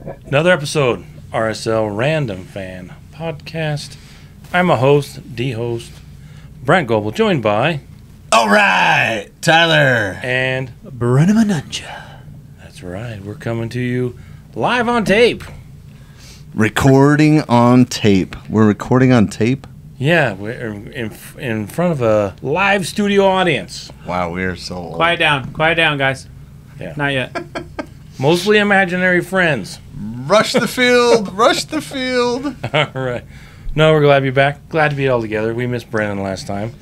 Another episode, RSL Random Fan Podcast. I'm a host, D-host, Brandt Goebel, joined by... All right, Tyler. And... Brennan and Tyler. That's right, we're coming to you live on tape. Recording on tape. We're recording on tape? Yeah, we're in front of a live studio audience. Wow, we are so old. Quiet down, guys. Yeah. Not yet. Mostly imaginary friends. Rush the field, rush the field. All right. No, we're glad to be back. Glad to be all together. We missed Brennan last time.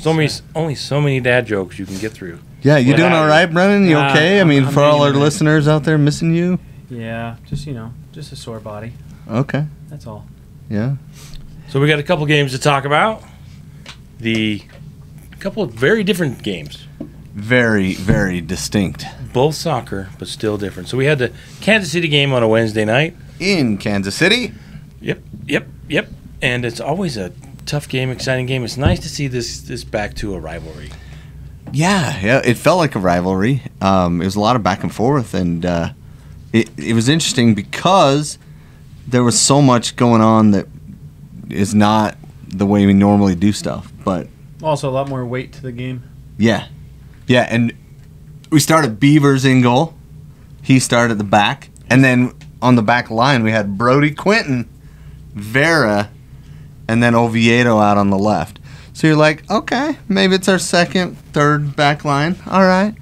Only so many dad jokes you can get through. Yeah, you doing all right, Brennan? You okay? I'm for all our hanging in. listeners out there missing you? Yeah, just a sore body. Okay. That's all. Yeah. So we got a couple games to talk about. A couple of very different games. Very, very distinct. Both soccer, but still different. So we had the Kansas City game on a Wednesday night. In Kansas City. Yep. And it's always a tough game, exciting game. It's nice to see this back to a rivalry. Yeah, it felt like a rivalry. It was a lot of back and forth, and it was interesting because there was so much going on that is not the way we normally do stuff. But Also, a lot more weight to the game. yeah, and we started Beavers in goal. He started at the back, and then on the back line we had Brody Quinton, Vera, and then Oviedo out on the left. So you're like, okay, maybe it's our second, third back line. All right,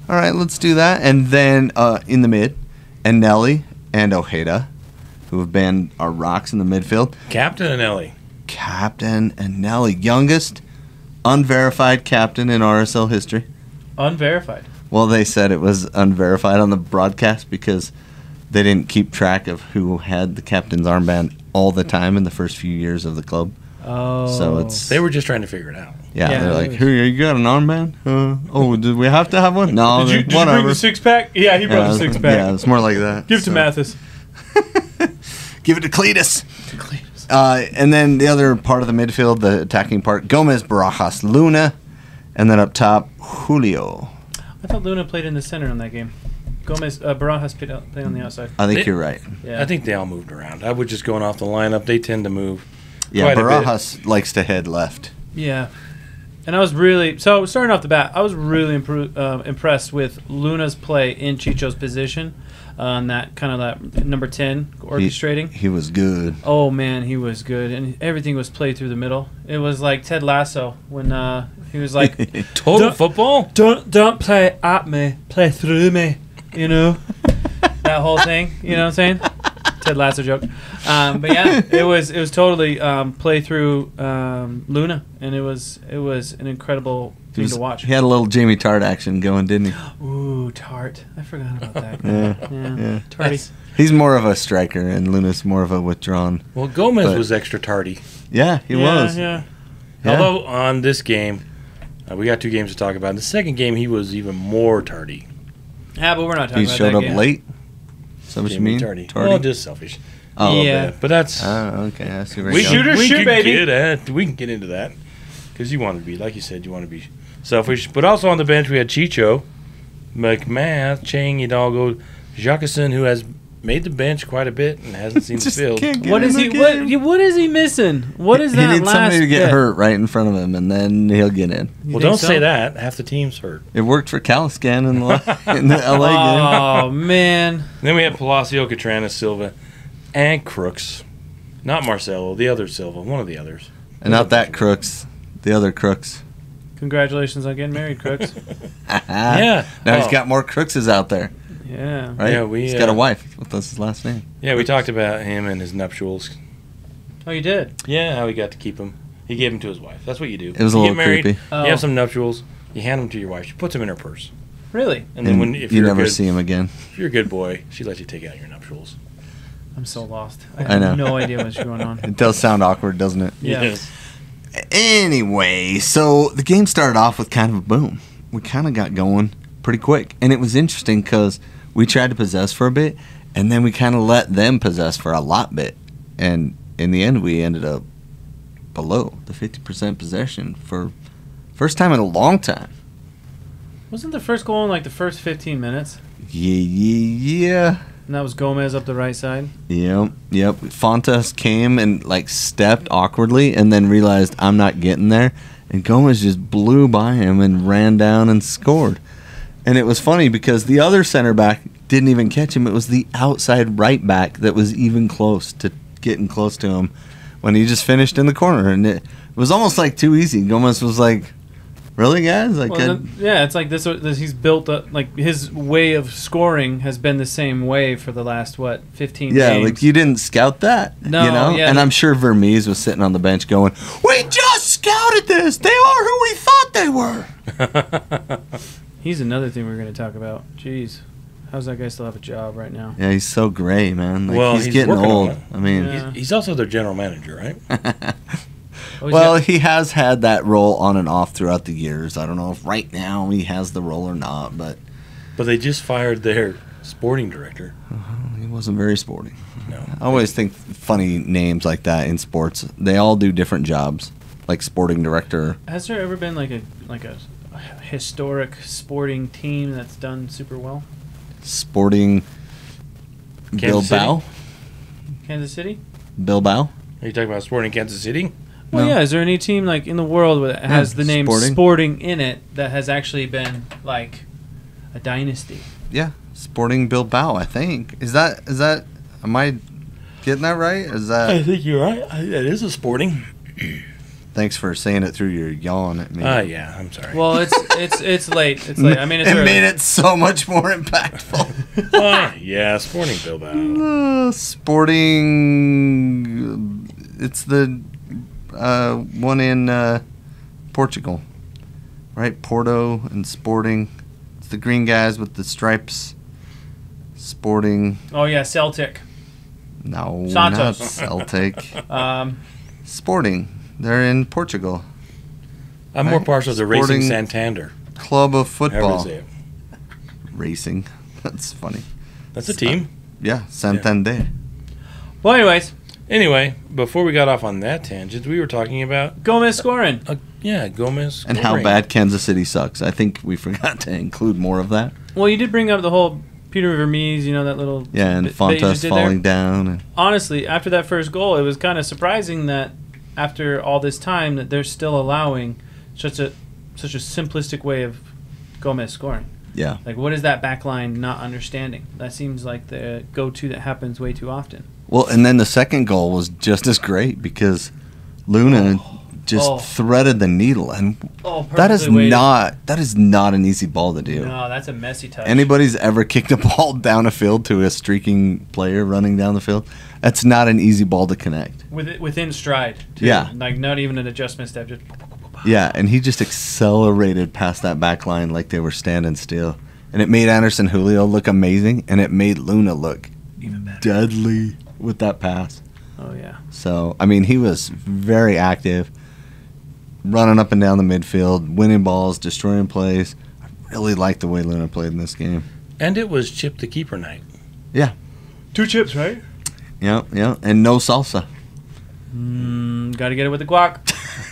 let's do that. And then in the mid, and Nelly and Ojeda, who have been our rocks in the midfield. Captain and Ellie. Captain and Nelly, youngest unverified captain in RSL history. Unverified. Well, they said it was unverified on the broadcast because they didn't keep track of who had the captain's armband all the time in the first few years of the club. Oh. So it's... They were just trying to figure it out. Yeah, they're like, "Hey, you got an armband? Did we have to have one? No, Did you whatever." bring the six-pack? Yeah, he brought the six-pack. Yeah, it's more like that. Give it to Mathis. Give it to Cletus. And then the other part of the midfield, the attacking part, Gomez, Barajas, Luna, and then up top, Julio. I thought Luna played in the center on that game. Gomez, Barajas played on the outside. I think you're right. Yeah. I think they all moved around. I was just going off the lineup. They tend to move. Yeah, quite a bit. Barajas likes to head left. Yeah. And I was really... So, starting off the bat, I was really impressed with Luna's play in Chicho's position on that kind of that number 10 orchestrating. He was good. Oh, man, he was good. And everything was played through the middle. It was like Ted Lasso when he was like... Total football? Don't play at me, play through me, you know? That whole thing, you know what I'm saying? Ted Lasso joke. But yeah, it was totally play through Luna, and it was an incredible thing to watch. He had a little Jamie Tart action going, didn't he? Ooh, Tart. I forgot about that. Yeah. Tarty. He's more of a striker, and Luna's more of a withdrawn. Well, Gomez was extra tardy. Yeah, he was. Yeah. Although on this game, we got two games to talk about. In the second game, he was even more tardy. Yeah, but we're not talking He about showed that up game. late? Is that what you mean? Tardy. Well, just selfish. Oh, Yeah. But that's... okay. I see where we you're going. Shoot, baby. We can get into that. Because you want to be, like you said, you want to be selfish. But also on the bench, we had Chicho, McMath, Chang, Hidalgo, Jacqueson, who has made the bench quite a bit and hasn't seen the Just field. can't get What in is the he? game. What is he missing? What is that He needs last somebody to get bit? hurt right in front of him, and then he'll get in. You Well, think don't so? say that. Half the team's hurt. It worked for Caliscan in the LA game. Oh man. Then we had Palacio, Catrana, Silva, and Crooks. Not Marcelo, the other Silva, one of the others. And not that Crooks, the other Crooks. Congratulations on getting married, Crooks. Yeah. Now he's Oh. got more Crookses out there, Yeah. right? Yeah, he's got a wife. What's his last name? Yeah, we talked about him and his nuptials. Oh, you did. Yeah, how he got to keep him. He gave him to his wife. That's what you do. It was a you little get married, creepy. Oh. You have some nuptials. You hand them to your wife. She puts them in her purse. Really? And then when if you you're never a good, see him again. if you're a good boy, she lets you take out your nuptials. I'm so lost. I know. have no idea what's going on. It does sound awkward, doesn't it? Yeah. Yes. Anyway, so the game started off with kind of a boom. We kind of got going pretty quick. And it was interesting because we tried to possess for a bit, and then we kind of let them possess for a lot bit. And in the end, we ended up below the 50% possession for first time in a long time. Wasn't the first goal in like the first 15 minutes? Yeah. And that was Gomez up the right side. Yep. Fontas came and like stepped awkwardly and then realized I'm not getting there. And Gomez just blew by him and ran down and scored. And it was funny because the other center back didn't even catch him. It was the outside right back that was even close to getting close to him when he just finished in the corner. And it was almost like too easy. Gomez was like, really, guys? Like, it's like this. He's built up, like, his way of scoring has been the same way for the last, 15 games? Yeah, like, you didn't scout that, No, you know? yeah. And I'm sure Vermees was sitting on the bench going, we just scouted this! They are who we thought they were! He's another thing we're going to talk about. Jeez. How's that guy still have a job right now? Yeah, he's so gray, man. Like, Well, he's he's getting working on old. it. I mean, Yeah. He's also their general manager, right? well, he has had that role on and off throughout the years. I don't know if right now he has the role or not, but They just fired their sporting director. he wasn't very sporting. No. I always think funny names like that in sports. They all do different jobs, like sporting director. Has there ever been like a historic sporting team that's done super well? Sporting Kansas Bilbao? Kansas City? Bilbao? Are you talking about sporting Kansas City? Well, No. yeah. Is there any team like in the world that has the name Sporting. Sporting in it that has actually been like a dynasty? Yeah, Sporting Bilbao, I think. Is that am I getting that right? Is that think you're right. It is a sporting. Thanks for saying it through your yawn at me. Yeah, I'm sorry. Well, it's late. It's late. I mean, it's it early. made it so much more impactful. Yeah, sporting Bilbao. Sporting. It's the one in Portugal, right? Porto and Sporting. It's the green guys with the stripes. Sporting. Oh yeah, Celtic. No, Santos. not Celtic. Um, Sporting. They're in Portugal. I'm more partial to Racing Sporting Santander. Club of However you Football. say it. Racing. That's funny. That's a team. Yeah, Santander. well, anyways, Anyway, before we got off on that tangent, we were talking about Gomez scoring. Gomez And how scoring. bad Kansas City sucks. I think we forgot to include more of that. Well, you did bring up the whole Peter Vermees, that little Yeah, and bit that you just Fontas did falling there. down. And Honestly, after that first goal, it was kind of surprising that after all this time that they're still allowing such a simplistic way of Gomez scoring. yeah. Like, what is that back line not understanding? That seems like the go-to that happens way too often. Well, and then the second goal was just as great because Luna just threaded the needle, and that is not an easy ball to do. No, that's a messy touch. Anybody's ever kicked a ball down a field to a streaking player running down the field? That's not an easy ball to connect. Within stride, too. Yeah. Like, not even an adjustment step, just... Yeah, and he just accelerated past that back line like they were standing still. And it made Anderson Julio look amazing, and it made Luna look Even better. deadly with that pass. Oh, yeah. So, I mean, he was very active, running up and down the midfield, winning balls, destroying plays. I really liked the way Luna played in this game. And it was Chip the Keeper night. Yeah. 2 chips, right? Yeah, and no salsa. Gotta get it with the guac.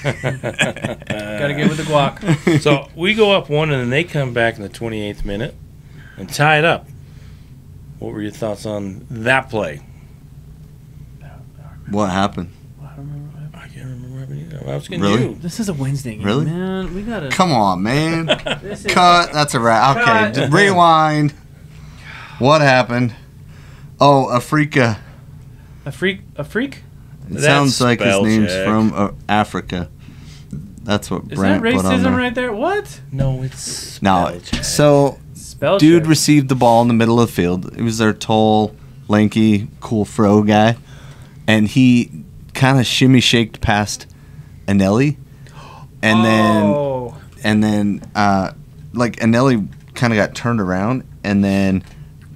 Gotta get it with the guac. So we go up 1, and then they come back in the 28th minute and tie it up. What were your thoughts on that play? What happened? I don't remember what happened. I can't remember what happened either. I was getting Really? you. This is a Wednesday game, Really? man. We gotta... Come on, man. This is- Cut. That's a wrap. Okay, Cut. just rewind. What happened? Oh, Afrika. A freak? It That's sounds like his spell name's check. from Africa. That's what Is Brandt that put on racism there. right there? What? No, it's No, spell check. so Spell dude check. received the ball in the middle of the field. He was their tall, lanky, cool fro guy, and he kind of shimmy shaked past Anelli, and Oh. then like Anelli kind of got turned around, and then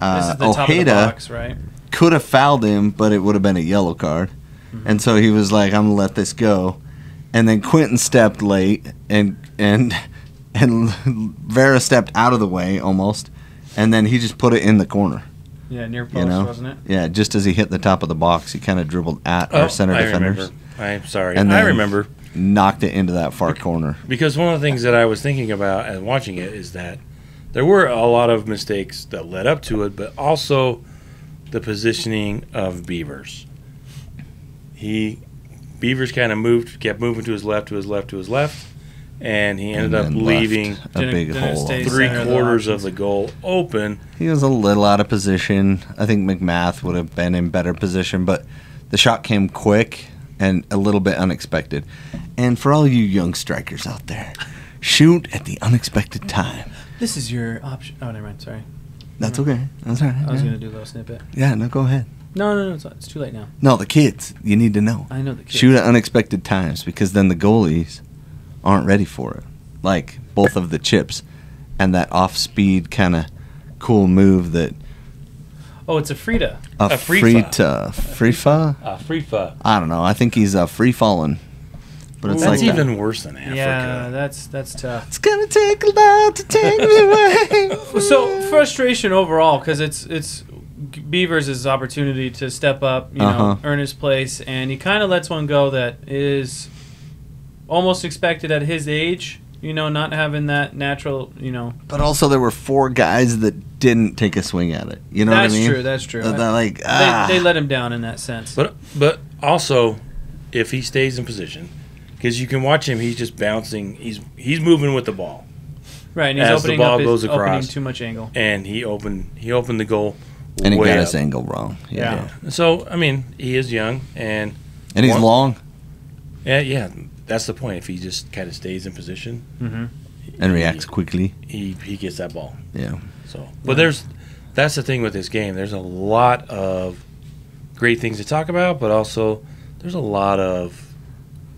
This is the top of the Ojeda box, right? could have fouled him, but it would have been a yellow card. And so he was like, I'm going to let this go. And then Quentin stepped late, and Vera stepped out of the way almost. And then he just put it in the corner. Yeah, near post, You know? wasn't it? Yeah, just as he hit the top of the box, he kind of dribbled at our center I defenders. remember. I'm sorry. And I then- remember. Knocked it into that far corner. Because one of the things that I was thinking about and watching it is that there were a lot of mistakes that led up to it, but also the positioning of Beavers. Beavers kind of kept moving to his left, and he ended up leaving a big hole. 3/4 of the goal open. He was a little out of position. I think McMath would have been in better position, but the shot came quick and a little bit unexpected. And for all you young strikers out there, shoot at the unexpected time. This is your option. Oh, never mind. Sorry. That's okay. That's all right. I was going to do a little snippet. Yeah, no, go ahead. No. It's too late now. No, the kids. You need to know. I know the kids. Shoot at unexpected times because then the goalies aren't ready for it. Like both of the chips and that off-speed kind of cool move that... Oh, it's a Frida. A Frita. Frifa? Frifa. I don't know. I think he's free-falling. But it's That's like even that. worse than Africa. Yeah, that's tough. It's gonna take a lot to take me away. So frustration overall because it's Beavers' opportunity to step up, earn his place, and he kind of lets one go that is almost expected at his age. Not having that natural, But also there were 4 guys that didn't take a swing at it. You know what I mean? That's true. They're like, they let him down in that sense. But also, if he stays in position, because you can watch him, he's just bouncing. He's moving with the ball. Right, and he's as opening the ball up goes across, opening too much angle. And he opened the goal. And he way got up. his angle wrong. Yeah. So I mean, he is young and he's long. Yeah. That's the point. If he just kind of stays in position and reacts quickly, he gets that ball. Yeah. So, but that's the thing with this game. There's a lot of great things to talk about, but also there's a lot of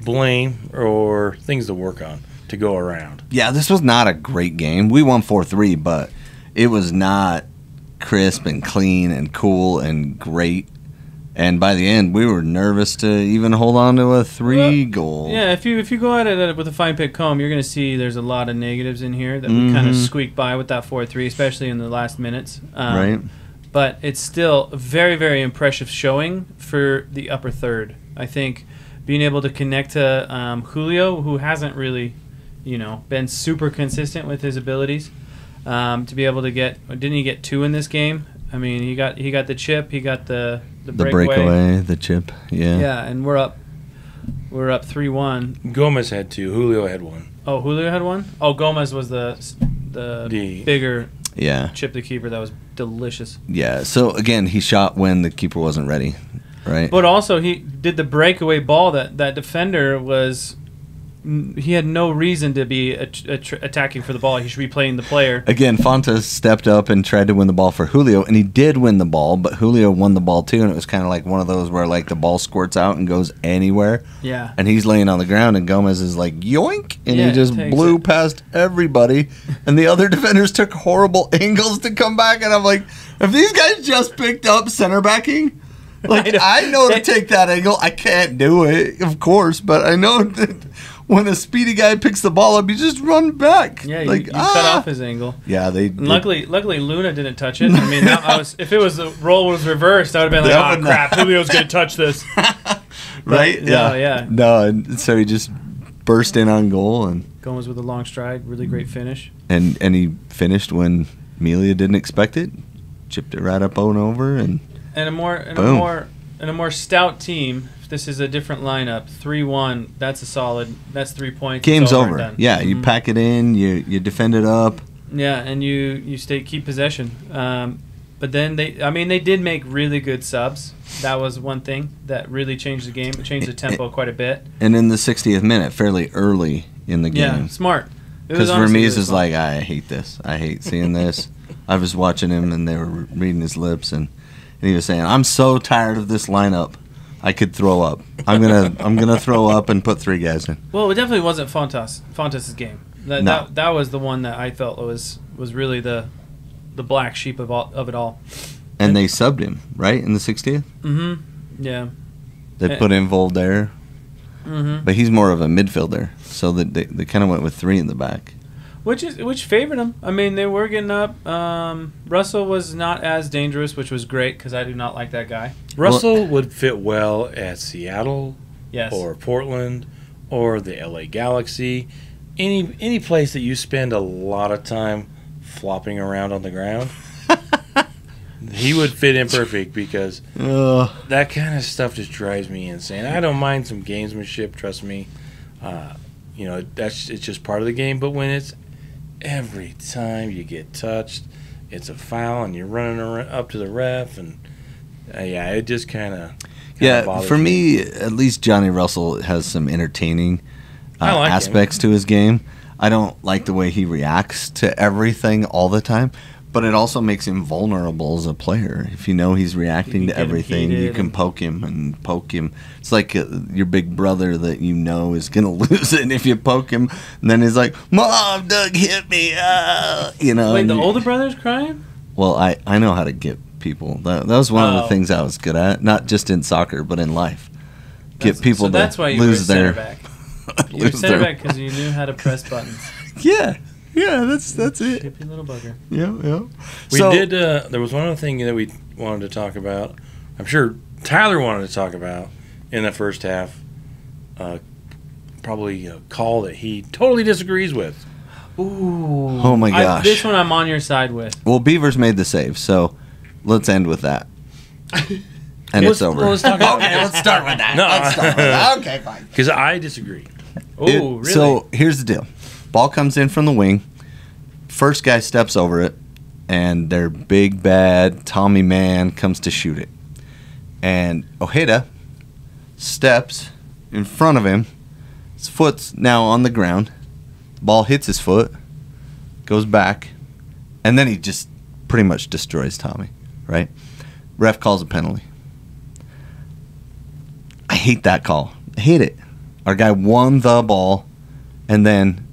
blame or things to work on to go around. Yeah, this was not a great game. We won 4-3, but it was not crisp and clean and cool and great. And by the end, we were nervous to even hold on to a 3-goal. Yeah, if you go at it with a fine pick comb, you're going to see there's a lot of negatives in here that we kind of squeaked by with that 4-3, especially in the last minutes. Right. But it's still a very, very impressive showing for the upper third. I think being able to connect to Julio, who hasn't really, been super consistent with his abilities, to be able to didn't he get 2 in this game? I mean, he got the chip, he got the breakaway, the chip, yeah. Yeah, and we're up 3-1. Gomez had 2. Julio had 1. Oh, Julio had 1? Oh, Gomez was the bigger chip the keeper. That was delicious. Yeah, so again, he shot when the keeper wasn't ready, right? But also, he did the breakaway ball that defender was... He had no reason to be attacking for the ball. He should be playing the player. Again, Fontes stepped up and tried to win the ball for Julio, and he did win the ball, but Julio won the ball too, and it was kind of like one of those where like the ball squirts out and goes anywhere. Yeah. And he's laying on the ground, and Gomez is like, yoink, and he just blew past everybody, and the other defenders took horrible angles to come back, and I'm like, if these guys just picked up center backing, like, I know to take that angle. I can't do it, of course, but I know that when a speedy guy picks the ball up, you just run back. Yeah, you cut off his angle. Yeah, luckily Luna didn't touch it. I mean, if it was the role was reversed, I would have been like, oh crap, Julio's gonna touch this. Right? Yeah. No, and so he just burst in on goal and Gomez with a long stride, really great finish. And he finished when Melia didn't expect it, chipped it right up and over, and a more stout team. This is a different lineup. 3-1. That's a solid. That's 3 points. Game's over. Yeah, you pack it in. You defend it up. Yeah, and you keep possession. But then they did make really good subs. That was one thing that really changed the game. It changed the tempo quite a bit. And in the 60th minute, fairly early in the game. Yeah, smart. Because Vermees is like, I hate this. I hate seeing this. I was watching him, and they were reading his lips, and he was saying, "I'm so tired of this lineup. I could throw up. I'm gonna throw up and put 3 guys in." Well, it definitely wasn't Fontes' game. That was the one that I felt was really the black sheep of it all. And they subbed him right in the 60th. Mm-hmm. Yeah. They put in Voltaire, but he's more of a midfielder, so that they kind of went with 3 in the back. Which favored him. I mean, they were getting up. Russell was not as dangerous, which was great because I do not like that guy. Russell would fit well at Seattle, yes, or Portland, or the LA Galaxy. Any place that you spend a lot of time flopping around on the ground. he would fit in perfect because that kind of stuff just drives me insane. I don't mind some gamesmanship, trust me. It's just part of the game. But when it's every time you get touched, it's a foul, and you're running up to the ref, and it just kind of for me, at least Johnny Russell has some entertaining aspects him to his game. I don't like the way he reacts to everything all the time, but it also makes him vulnerable as a player. If you know he's reacting to everything, you can poke him. It's like your big brother that you know is going to lose it, and if you poke him, and then he's like, "Mom, Doug hit me." Wait, the older brother's crying? Well, I know how to get people. That was one of the things I was good at, not just in soccer, but in life. Get people that's why you lose were their... center back. You were center back because you knew how to press buttons. Yeah, that's it. Chippy little bugger. Yeah. We did. There was one other thing that we wanted to talk about. I'm sure Tyler wanted to talk about in the first half. Probably a call that he totally disagrees with. Ooh. Oh my gosh. This one I'm on your side with. Well, Beavers made the save, so let's end with that. And it's over. Let's talk about let's start with that. No. Let's start with that. Okay, fine. Because I disagree. Oh, really? So here's the deal. Ball comes in from the wing. First guy steps over it, and their big bad Tommy man comes to shoot it. And Ojeda steps in front of him. His foot's now on the ground. Ball hits his foot, goes back, and then he just pretty much destroys Tommy, right? Ref calls a penalty. I hate that call. I hate it. Our guy won the ball, and then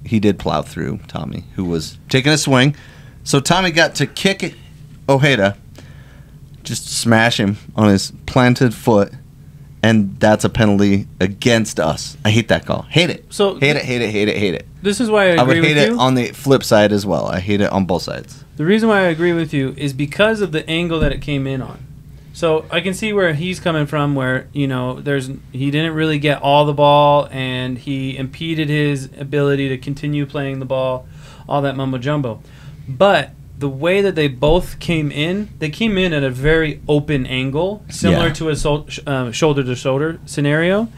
he did plow through Tommy, who was taking a swing. So Tommy got to kick it, Ojeda, just smash him on his planted foot, and that's a penalty against us. I hate that call. Hate it. So hate it. This is why I agree with you. I would hate it on the flip side as well. I hate it on both sides. The reason why I agree with you is because of the angle that it came in on. So I can see where he's coming from, where he didn't really get all the ball, and he impeded his ability to continue playing the ball, all that mumbo jumbo. But the way that they both came in, they came in at a very open angle, similar to a shoulder to shoulder scenario,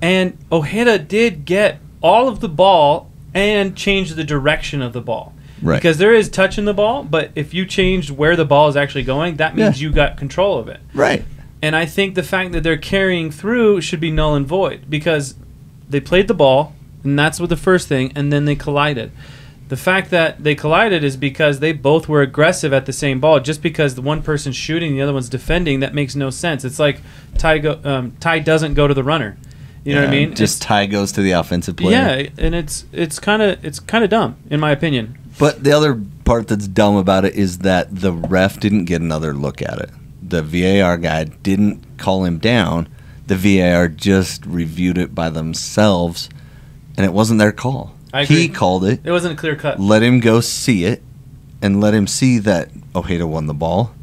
and Ojeda did get all of the ball and change the direction of the ball. Right. Because there is touch in the ball, but if you changed where the ball is actually going, that means you got control of it. Right. And I think the fact that they're carrying through should be null and void because they played the ball, and that's what the first thing, and then they collided. The fact that they collided is because they both were aggressive at the same ball. Just because the one person's shooting, the other one's defending, that makes no sense. It's like Ty doesn't go to the runner. You know what I mean? Just Ty goes to the offensive player. Yeah, and it's kind of dumb in my opinion. But the other part that's dumb about it is that the ref didn't get another look at it. The VAR guy didn't call him down. The VAR just reviewed it by themselves, and it wasn't their call. I agree. He called it. It wasn't a clear cut. Let him go see it, and let him see that Ojeda won the ball,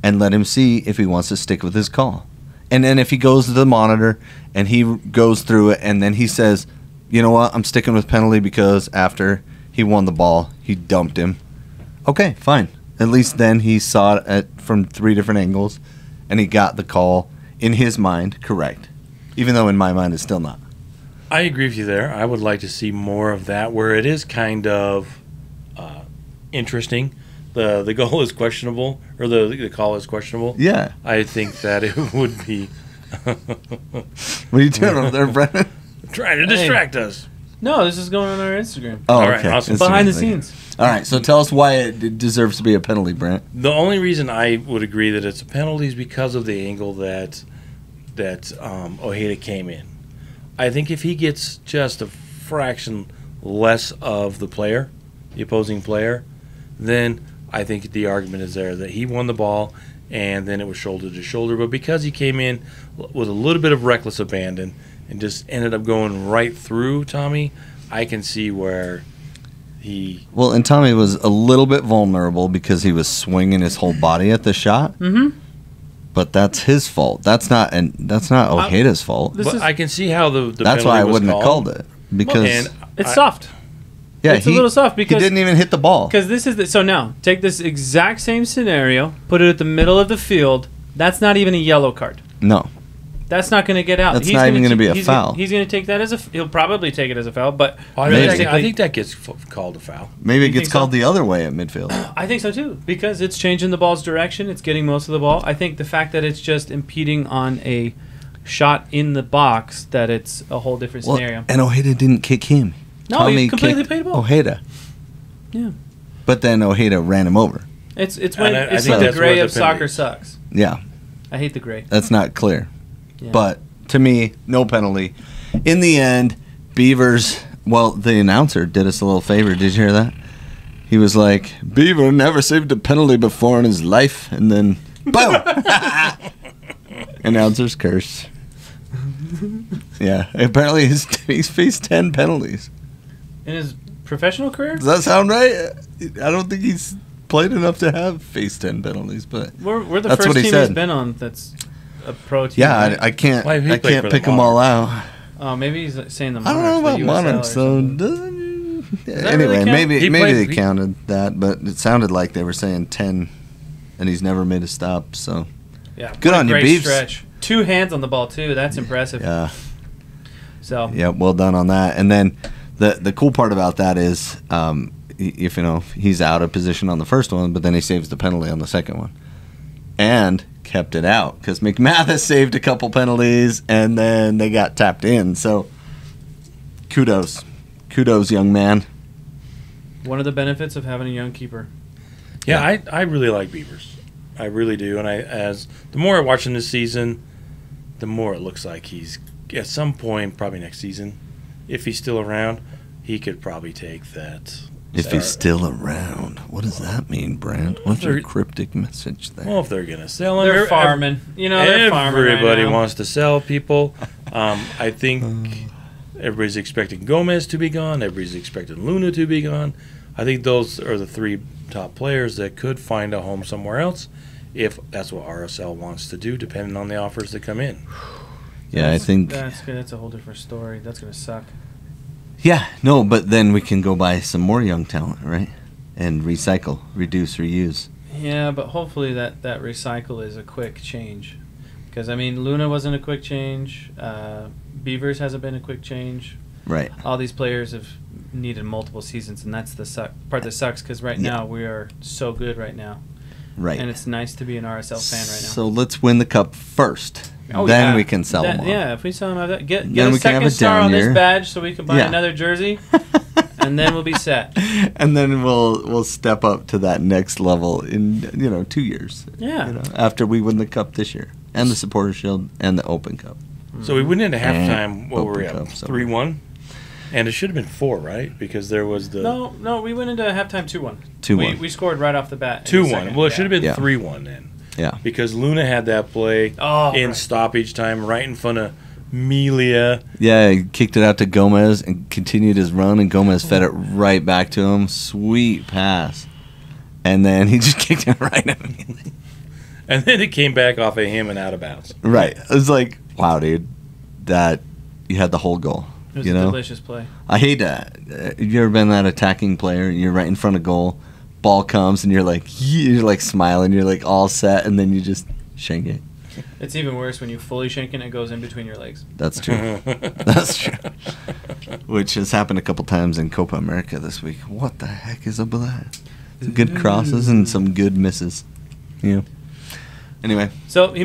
and let him see if he wants to stick with his call. And then if he goes to the monitor and he goes through it, and then he says, you know what, I'm sticking with penalty because after he won the ball, he dumped him. Okay, fine. At least then he saw it from 3 different angles, and he got the call in his mind correct, even though in my mind it's still not. I agree with you there. I would like to see more of that where it is kind of interesting. The goal is questionable, or the call is questionable. Yeah. I think that it would be... What are you doing over there, Brennan? Trying to distract us. No, this is going on our Instagram. Oh, all right, okay. awesome. Behind the scenes. All right, so tell us why it deserves to be a penalty, Brandt. The only reason I would agree that it's a penalty is because of the angle that Ojeda came in. I think if he gets just a fraction less of the opposing player, then I think the argument is there that he won the ball and then it was shoulder to shoulder. But because he came in with a little bit of reckless abandon and just ended up going right through Tommy, I can see where he... Well, and Tommy was a little bit vulnerable because he was swinging his whole body at the shot. Mm-hmm. But that's his fault. That's not Ojeda's fault. But I can see how the that's why I wouldn't have called it because it's soft. Yeah, it's a little soft he because didn't even hit the ball. Because this is so now take this exact same scenario, put it at the middle of the field. That's not even a yellow card. No. That's not going to get out. That's not even going to be a foul. He's going to take that as he'll probably take it as a foul, but I think that gets called a foul. Maybe it gets called the other way at midfield. I think so too, because it's changing the ball's direction. It's getting most of the ball. I think the fact that it's just impeding on a shot in the box, that it's a whole different scenario. And Ojeda didn't kick him. No, Tommy he completely kicked played the ball. Ojeda. Yeah. But then Ojeda ran him over. It's when I it's think when the that's gray where of the soccer penalty is. sucks. Yeah. I hate the gray. That's not clear. Yeah. But to me, no penalty. In the end, Beavers, well, the announcer did us a little favor. Did you hear that? He was like, Beaver never saved a penalty before in his life. And then, boom! Announcer's curse. Yeah, apparently he's faced 10 penalties. In his professional career? Does that sound right? I don't think he's played enough to have faced 10 penalties, but We're the that's first what he team said. he's been on that's a pro team. Yeah, right? I can't. Why, he I played can't for pick the them all out. Oh, maybe he's saying the I Monarchs. don't know about the USL Monarchs or though. something. that Anyway, really count? maybe He maybe played- they counted that, but it sounded like they were saying 10, and he's never made a stop. So Yeah, Good what a on you, great Beavs. stretch. 2 hands on the ball too. That's impressive. yeah, So yeah, well done on that. And then the cool part about that is, if he's out of position on the first one, but then he saves the penalty on the second one, and kept it out because McMathis saved a couple penalties, and then they got tapped in. So kudos, young man. one of the benefits of having a young keeper. Yeah, I really like Beavers. I really do. And the more I watch him this season, the more it looks like he's at some point, probably next season, if he's still around, he could probably take that. If he's still around, what does that mean, Brandt? What's your cryptic message there? Well, if they're gonna sell him, They're farming. They're farming right everybody now. wants to sell people. I think everybody's expecting Gomez to be gone. Everybody's expecting Luna to be gone. I think those are the 3 top players that could find a home somewhere else, if that's what RSL wants to do, depending on the offers that come in. Yeah, I think. That's good. That's a whole different story. That's gonna suck. Yeah, no, but then we can go buy some more young talent, right? And recycle, reduce, reuse. Yeah, but hopefully that recycle is a quick change, because I mean Luna wasn't a quick change. Beavers hasn't been a quick change. Right. All these players have needed multiple seasons, and that's the part that sucks. Because right now we are so good right now, Right. and it's nice to be an RSL fan right now. So let's win the cup first. Oh, then yeah. we can sell them all. Yeah, if we sell them, get Then a we can have second a star down on this year. badge so we can buy Yeah. another jersey, and then we'll be set. And then we'll step up to that next level in 2 years. Yeah. After we win the cup this year and the Supporters Shield and the Open Cup. So we went into And halftime. What were we Open at? Cup, so- 3-1, and it should have been 4, right? Because there was the No, we went into halftime 2-1. 2-1. We scored right off the bat. in the 2-1. second. Well, it should have been Yeah. 3-1 then, Yeah. because Luna had that play in right. stoppage time right in front of Melia. Yeah, he kicked it out to Gomez and continued his run, and Gomez fed it right back to him. Sweet pass. And then he just kicked it right at me. And then it came back off of him and out of bounds. Right. It was like, wow, dude, that you had the whole goal. It was you a know? delicious play. I hate that. You ever been that attacking player? You're right in front of goal, ball comes, and you're like smiling, you're like all set, and then you just shank it. It's even worse when you fully shank it and it goes in between your legs. That's true. That's true. Which has happened a couple times in Copa America this week. What the heck is up with that? Some good crosses and some good misses. Yeah. Anyway, So we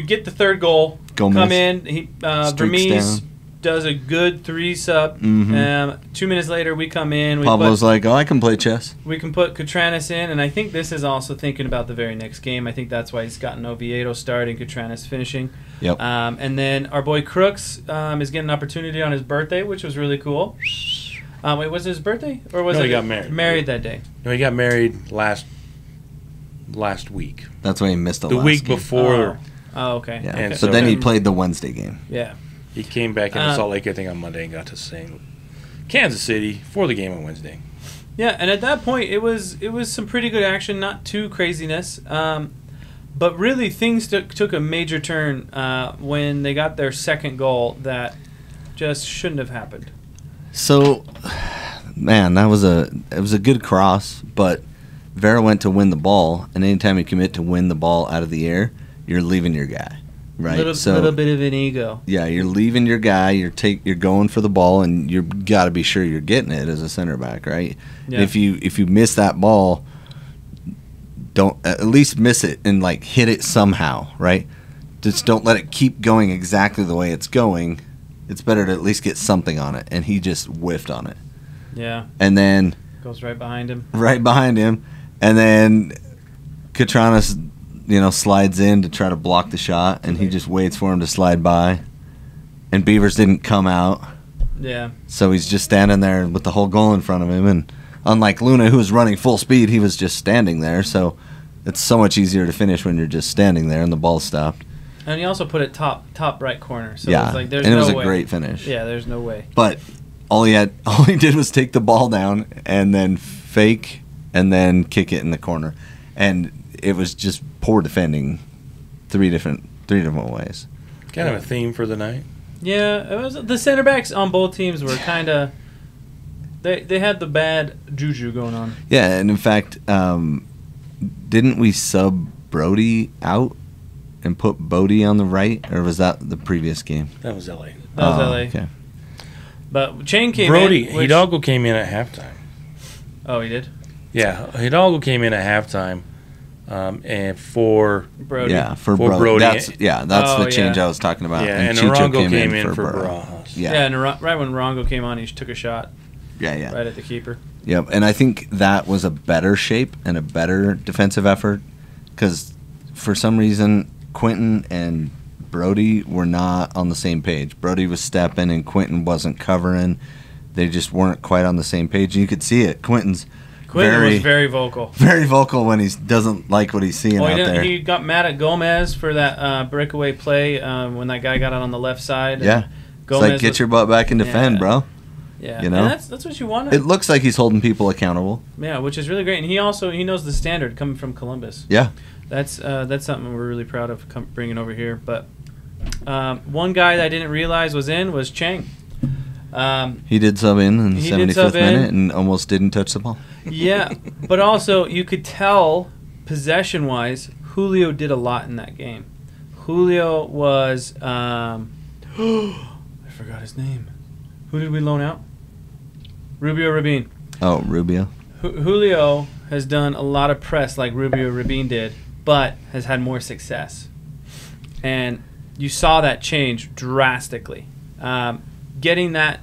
get the third goal. Gomez. Come in. Streaks Vermees down. does a good 3-sub. Mhm. 2 minutes later, we come in. Pablo's like, oh, I can play chess. We can put Catranis in, and I think this is also thinking about the very next game. I think that's why he's gotten Oviedo starting, Catranis finishing. Yep. And then our boy Crooks is getting an opportunity on his birthday, which was really cool. Wait, was it his birthday? Or was No, it he got married. Married that day. No, he got married last week. That's why he missed the The last week game. before. Oh, okay. Yeah. And So so- then he played the Wednesday game. Yeah. He came back into Salt Lake, I think, on Monday and got to St. Kansas City for the game on Wednesday. Yeah, and at that point, it was some pretty good action, not too craziness. But really, things took a major turn when they got their second goal that just shouldn't have happened. So man, it was a good cross, but Vera went to win the ball, and anytime you commit to win the ball out of the air, you're leaving your guy, right? Little bit of an ego. Yeah, you're leaving your guy. You're going for the ball, and you got to be sure you're getting it as a center back, right? Yeah. If you miss that ball, don't at least miss it and like hit it somehow, right? Just don't let it keep going exactly the way it's going. It's better to at least get something on it, and he just whiffed on it. Yeah. And then Goes right behind him. And then Katranas, slides in to try to block the shot, and he just waits for him to slide by. And Beavers didn't come out. Yeah. So he's just standing there with the whole goal in front of him. And unlike Luna, who was running full speed, he was just standing there. So it's so much easier to finish when you're just standing there and the ball stopped. And he also put it top right corner. So Yeah, it was like, there's and it no was a way. great finish. Yeah, there's no way. But all he did was take the ball down and then fake and then kick it in the corner. And it was just poor defending three different ways. Kind of a theme for the night. Yeah, it was the center backs on both teams were kind of they had the bad juju going on. Yeah, and in fact, didn't we sub Brody out and put Bodie on the right, or was that the previous game? That was L.A. That was LA. Okay. But Chain came Brody, in. Hidalgo came in at halftime. Oh, he did? Yeah, Hidalgo came in at halftime, and for Brody. Yeah, for Brody. That's the change yeah. I was talking about. Yeah, and Chicho Narango came in for Barajas. Barajas. Yeah, Yeah, and right when Rongo came on, he took a shot yeah. right at the keeper. Yep, and I think that was a better shape and a better defensive effort because for some reason Quentin and Brody were not on the same page. Brody was stepping and Quentin wasn't covering. They just weren't quite on the same page. You could see it. Quentin was very vocal. very vocal when he doesn't like what he's seeing out there. He got mad at Gomez for that breakaway play when that guy got out on the left side. Yeah, Gomez it's like get your butt back and defend, bro. Yeah, You know? and that's what you want. It looks like he's holding people accountable. Yeah, which is really great, and he knows the standard coming from Columbus. Yeah, That's something we're really proud of bringing over here. But one guy that I didn't realize was Chang. he did sub in the He did 75th sub in. minute and almost didn't touch the ball. Yeah, but also you could tell possession-wise, Julio did a lot in that game. Julio was I forgot his name. Who did we loan out? Rubio Rabin. Oh, Rubio. Julio has done a lot of press like Rubio Rabin did, but has had more success. And you saw that change drastically. Getting that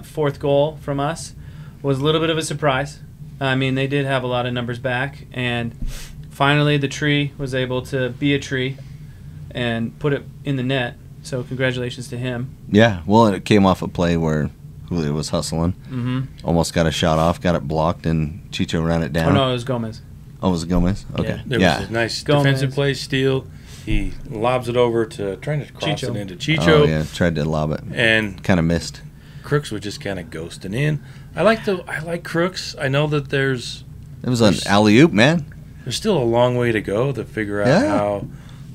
fourth goal from us was a little bit of a surprise. I mean, they did have a lot of numbers back, and finally the tree was able to be a tree and put it in the net. So congratulations to him. Yeah, well, it came off a play where Julio was hustling. Mm-hmm. Almost got a shot off, got it blocked, and Chicho ran it down. Oh, no, it was Gomez. Oh, was it Gomez? Okay. There was a nice Gomez. defensive play steal. He lobs it over trying to cross Chicho. it into Chicho. Oh, yeah, tried to lob it. And Kind of missed. Crooks was just kind of ghosting in. I like Crooks. I know that there's It was an alley-oop, man. still a long way to go to figure out Yeah. how.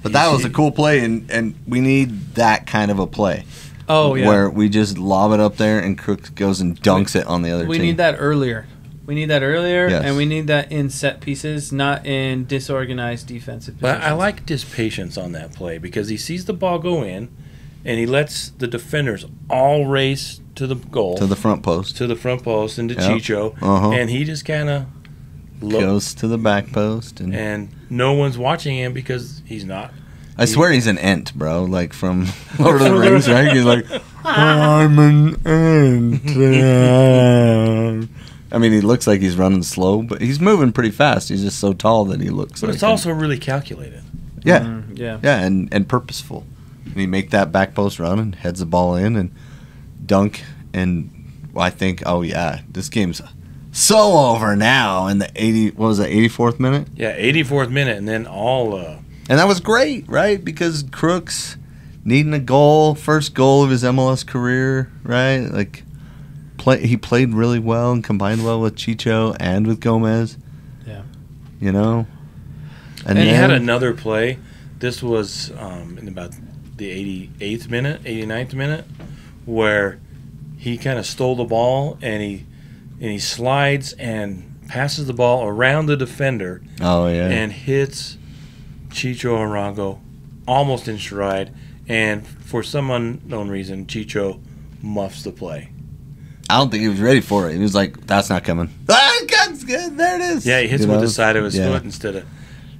But that was a cool play, and we need that kind of a play. Oh, yeah. Where we just lob it up there, and Crooks goes and dunks it on the other We team. need that earlier. Yes. And we need that in set pieces, not in disorganized defensive positions. But I like his patience on that play because he sees the ball go in, and he lets the defenders all race to the goal, To the front post. into Yep. Chicho, Uh-huh. and he just kind of Goes to the back post. And no one's watching him because he's not. I swear he's an ent, bro. Like from Lord of the Rings, right? He's like, I'm an ent. I mean, he looks like he's running slow, but he's moving pretty fast. He's just so tall that he looks But like it's also really calculated. Yeah. Yeah. Yeah, and purposeful. And he make that back post run and heads the ball in and dunk. And I think, oh, yeah, this game's so over now in the 84th minute? Yeah, 84th minute, and then all. And that was great, right? Because Crooks needing a goal, first goal of his MLS career, right? Like, he played really well and combined well with Chicho and with Gomez. Yeah. You know? And he had another play. This was in about the 88th minute, 89th minute, where he kind of stole the ball and he and he slides and passes the ball around the defender. Oh, yeah. And hits Chicho Arango almost in stride. And for some unknown reason, Chicho muffs the play. I don't think he was ready for it. He was like, that's not coming. Ah, God's good. There it is. Yeah, he hits You with know? the side of his Yeah. foot instead of...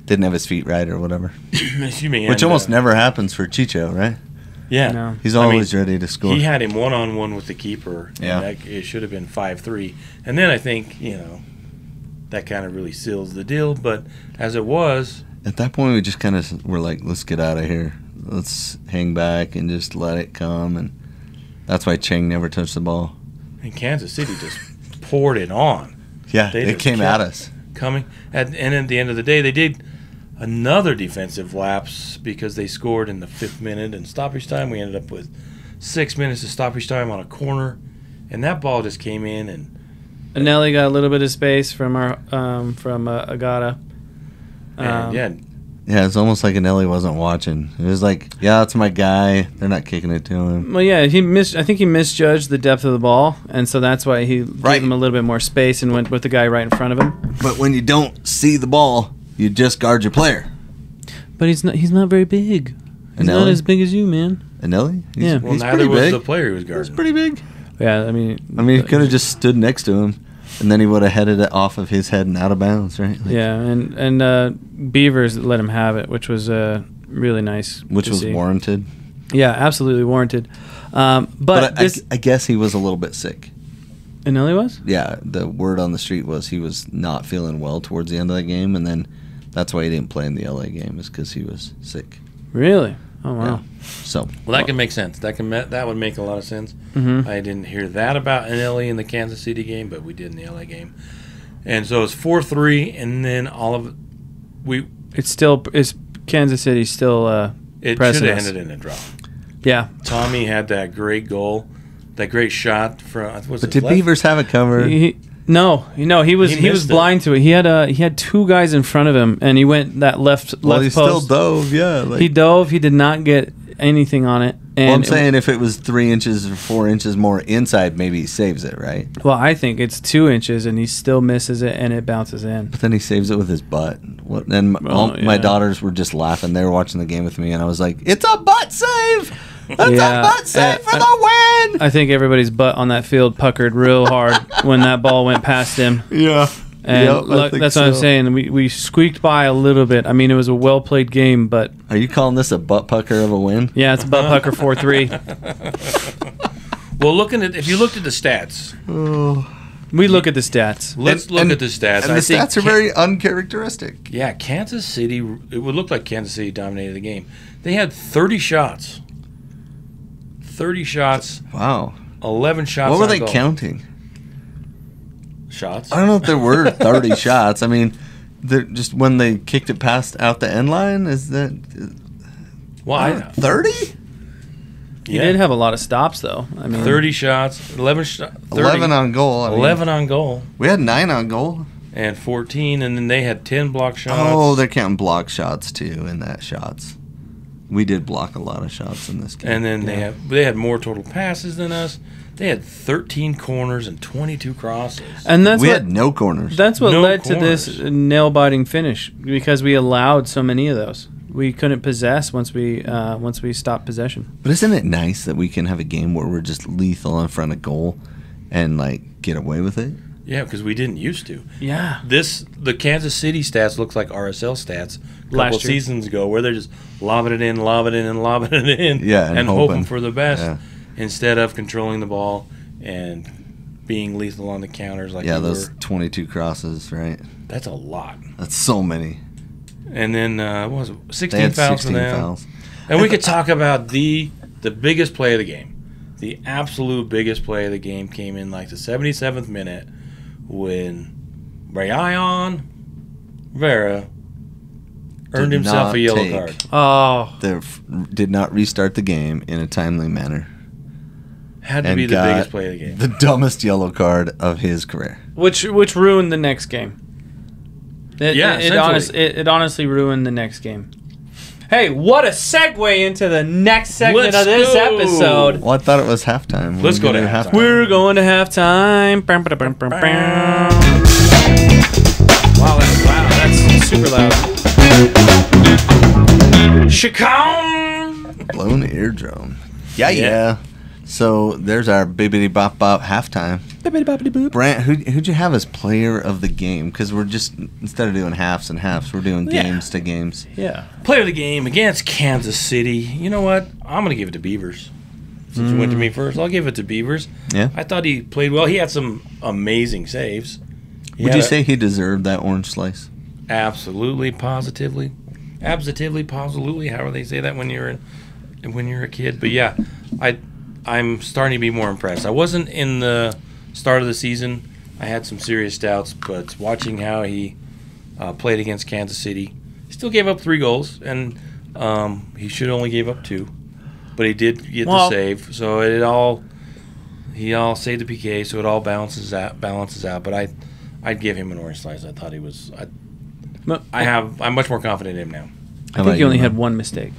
Didn't have his feet right or whatever. Excuse me. Which and, almost never happens for Chicho, right? Yeah. No. He's always ready to score. He had him one-on-one with the keeper. Yeah. And it should have been 5-3. And then I think, that kind of really seals the deal. But as it was... At that point, we just kind of were like, let's get out of here. Let's hang back and just let it come. And that's why Chang never touched the ball. And Kansas City just poured it on. Yeah, They it just came kept at us. Coming. And at the end of the day, they did another defensive lapse because they scored in the 5th minute in stoppage time. We ended up with 6 minutes of stoppage time on a corner. And that ball just came in and... Anelli got a little bit of space from our Agata. Yeah, it's almost like Anelli wasn't watching. It was like, yeah, that's my guy. They're not kicking it to him. Well, yeah, I think he misjudged the depth of the ball, and so that's why he gave him a little bit more space and went with the guy right in front of him. But when you don't see the ball, you just guard your player. But he's not very big. He's not Anelli? as big as you, man. Anelli? Yeah. Well, he's neither pretty was big. the player he was He's guarding. pretty big. Yeah, I mean, He could have just stood next to him, and then he would have headed it off of his head and out of bounds, right? Like, yeah, and Beavers let him have it, which was really nice. which to was see. warranted. Yeah, absolutely warranted. But But this, I guess he was a little bit sick. Anelli was? Yeah, the word on the street was he was not feeling well towards the end of the game, and then that's why he didn't play in the LA game, is because he was sick. Really? Oh wow. Yeah. So Well, that can make sense. That would make a lot of sense. Mm-hmm. I didn't hear that about Anelli in the Kansas City game, but we did in the LA game. And so it's 4-3, and then It's Kansas City still it should pressing have us. ended in a draw. Yeah. Tommy had that great goal, that great shot from. but did Beavers have it covered? No, he was He missed it. blind to it. He had 2 guys in front of him, and he went that left Well, he post. still dove, yeah. He dove. He did not get anything on it. And Well, I'm saying if it was 3 inches or 4 inches more inside, maybe he saves it, right? Well, I think it's 2 inches, and he still misses it, and it bounces in. But then he saves it with his butt. And my daughters were just laughing. They were watching the game with me, and I was like, "It's a butt save! That's Yeah, a butt save for the win!" I think everybody's butt on that field puckered real hard when that ball went past him. Yeah. And Yep, I look, think that's what I'm so. saying. We squeaked by a little bit. I mean, it was a well played game, but Are you calling this a butt pucker of a win? yeah, it's a butt pucker 4-3. Well, if you looked at the stats, We look at the stats. let's look at the stats. And the stats are very uncharacteristic. Yeah, Kansas City. It would look like Kansas City dominated the game. They had 30 shots. 30 shots. Wow. 11 shots. What were on they goal. counting? Shots. I don't know if there were 30 shots. I mean, just when they kicked it past out the end line, is that Well, 30? He did have a lot of stops, though. I mean, 30 shots, 11 shots, 11 on goal. I mean, 11 on goal, We had 9 on goal. and 14, and then they had 10 block shots. Oh, they're counting block shots too in that shots. We did block a lot of shots in this game. And then they had more total passes than us. They had 13 corners and 22 crosses. and we had no corners. That's what No led to this corners. nail-biting finish because we allowed so many of those. We couldn't possess once we stopped possession. But isn't it nice that we can have a game where we're just lethal in front of goal and like get away with it? Yeah, because we didn't used to. Yeah. The Kansas City stats looks like RSL stats a couple Last year. seasons ago, where they're just lobbing it in, lobbing it in, lobbing it in, Yeah, and hoping hoping. for the best Yeah. instead of controlling the ball and being lethal on the counters like Yeah, we those were. 22 crosses, right? That's a lot. That's so many. And then what was it? They 16 had fouls 16 for them. fouls. And we could talk about the biggest play of the game. The absolute biggest play of the game came in like the 77th minute when Brian Vera earned himself not a yellow take- card. Oh, They did not restart the game in a timely manner. Had to And be the got biggest play of the game. The dumbest yellow card of his career. which ruined the next game. It honestly ruined the next game. Hey, what a segue into the next segment Let's of this go. episode. Well, I thought it was halftime. Let's go to halftime. halftime. We're going to halftime. Wow, that's super loud. Chicago. Blown eardrum. Yeah, Yeah. yeah. So there's our bibbity bop bop halftime. Brandt, who'd you have as player of the game? Because we're just, instead of doing halves and halves, we're doing Yeah. games to games. Yeah. Player of the game against Kansas City. You know what? I'm going to give it to Beavers. Since you went to me first, I'll give it to Beavers. Yeah. I thought he played well. He had some amazing saves. Would you say he deserved that orange slice? Absolutely, positively, positively. However they say that when you're a kid. But yeah, I'm starting to be more impressed. I wasn't in the start of the season. I had some serious doubts, but watching how he played against Kansas City, he still gave up 3 goals, and he should only gave up 2, but he did get the save. So he all saved the PK, so it all balances out. But I'd give him an orange slice. I thought he was. I'm much more confident in him now. I think he only had one mistake.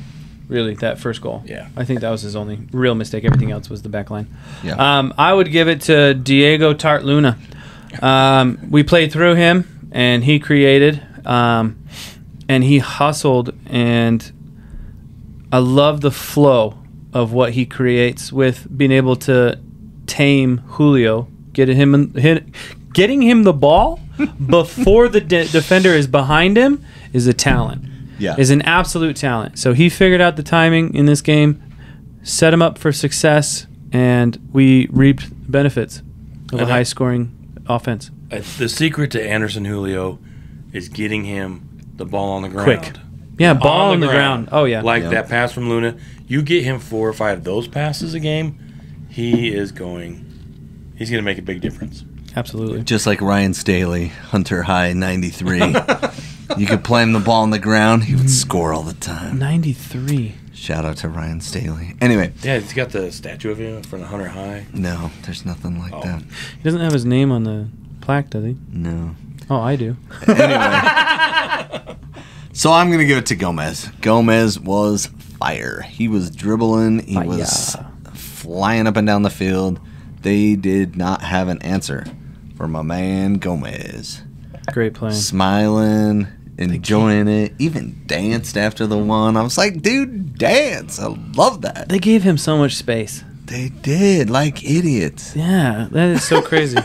Really, that first goal. Yeah. I think that was his only real mistake. Everything else was the back line. Yeah. I would give it to Diego Tartluna. We played through him, and he created, and he hustled, and I love the flow of what he creates with being able to tame Julio, getting him the ball before the defender is behind him is a talent. Yeah. Is an absolute talent. So he figured out the timing in this game, set him up for success, and we reaped benefits of a high-scoring offense. The secret to Anderson Julio is getting him the ball on the ground. Quick. Yeah, ball on the ground. Oh, yeah. Like that pass from Luna. You get him 4 or 5 of those passes a game, he's going to make a big difference. Absolutely. Just like Ryan Staley, Hunter High 93. You could play him the ball on the ground, he would score all the time. 93. Shout out to Ryan Staley. Anyway. Yeah, he's got the statue of him in front of Hunter High. No, there's nothing like that. He doesn't have his name on the plaque, does he? No. Oh, I do. Anyway. So I'm going to give it to Gomez. Gomez was fire. He was dribbling. He was flying up and down the field. They did not have an answer for my man Gomez. Great play. Smiling, enjoying it, even danced after the one. I was like, dude, dance. I love that. They gave him so much space. They did, like idiots. Yeah, that is so crazy.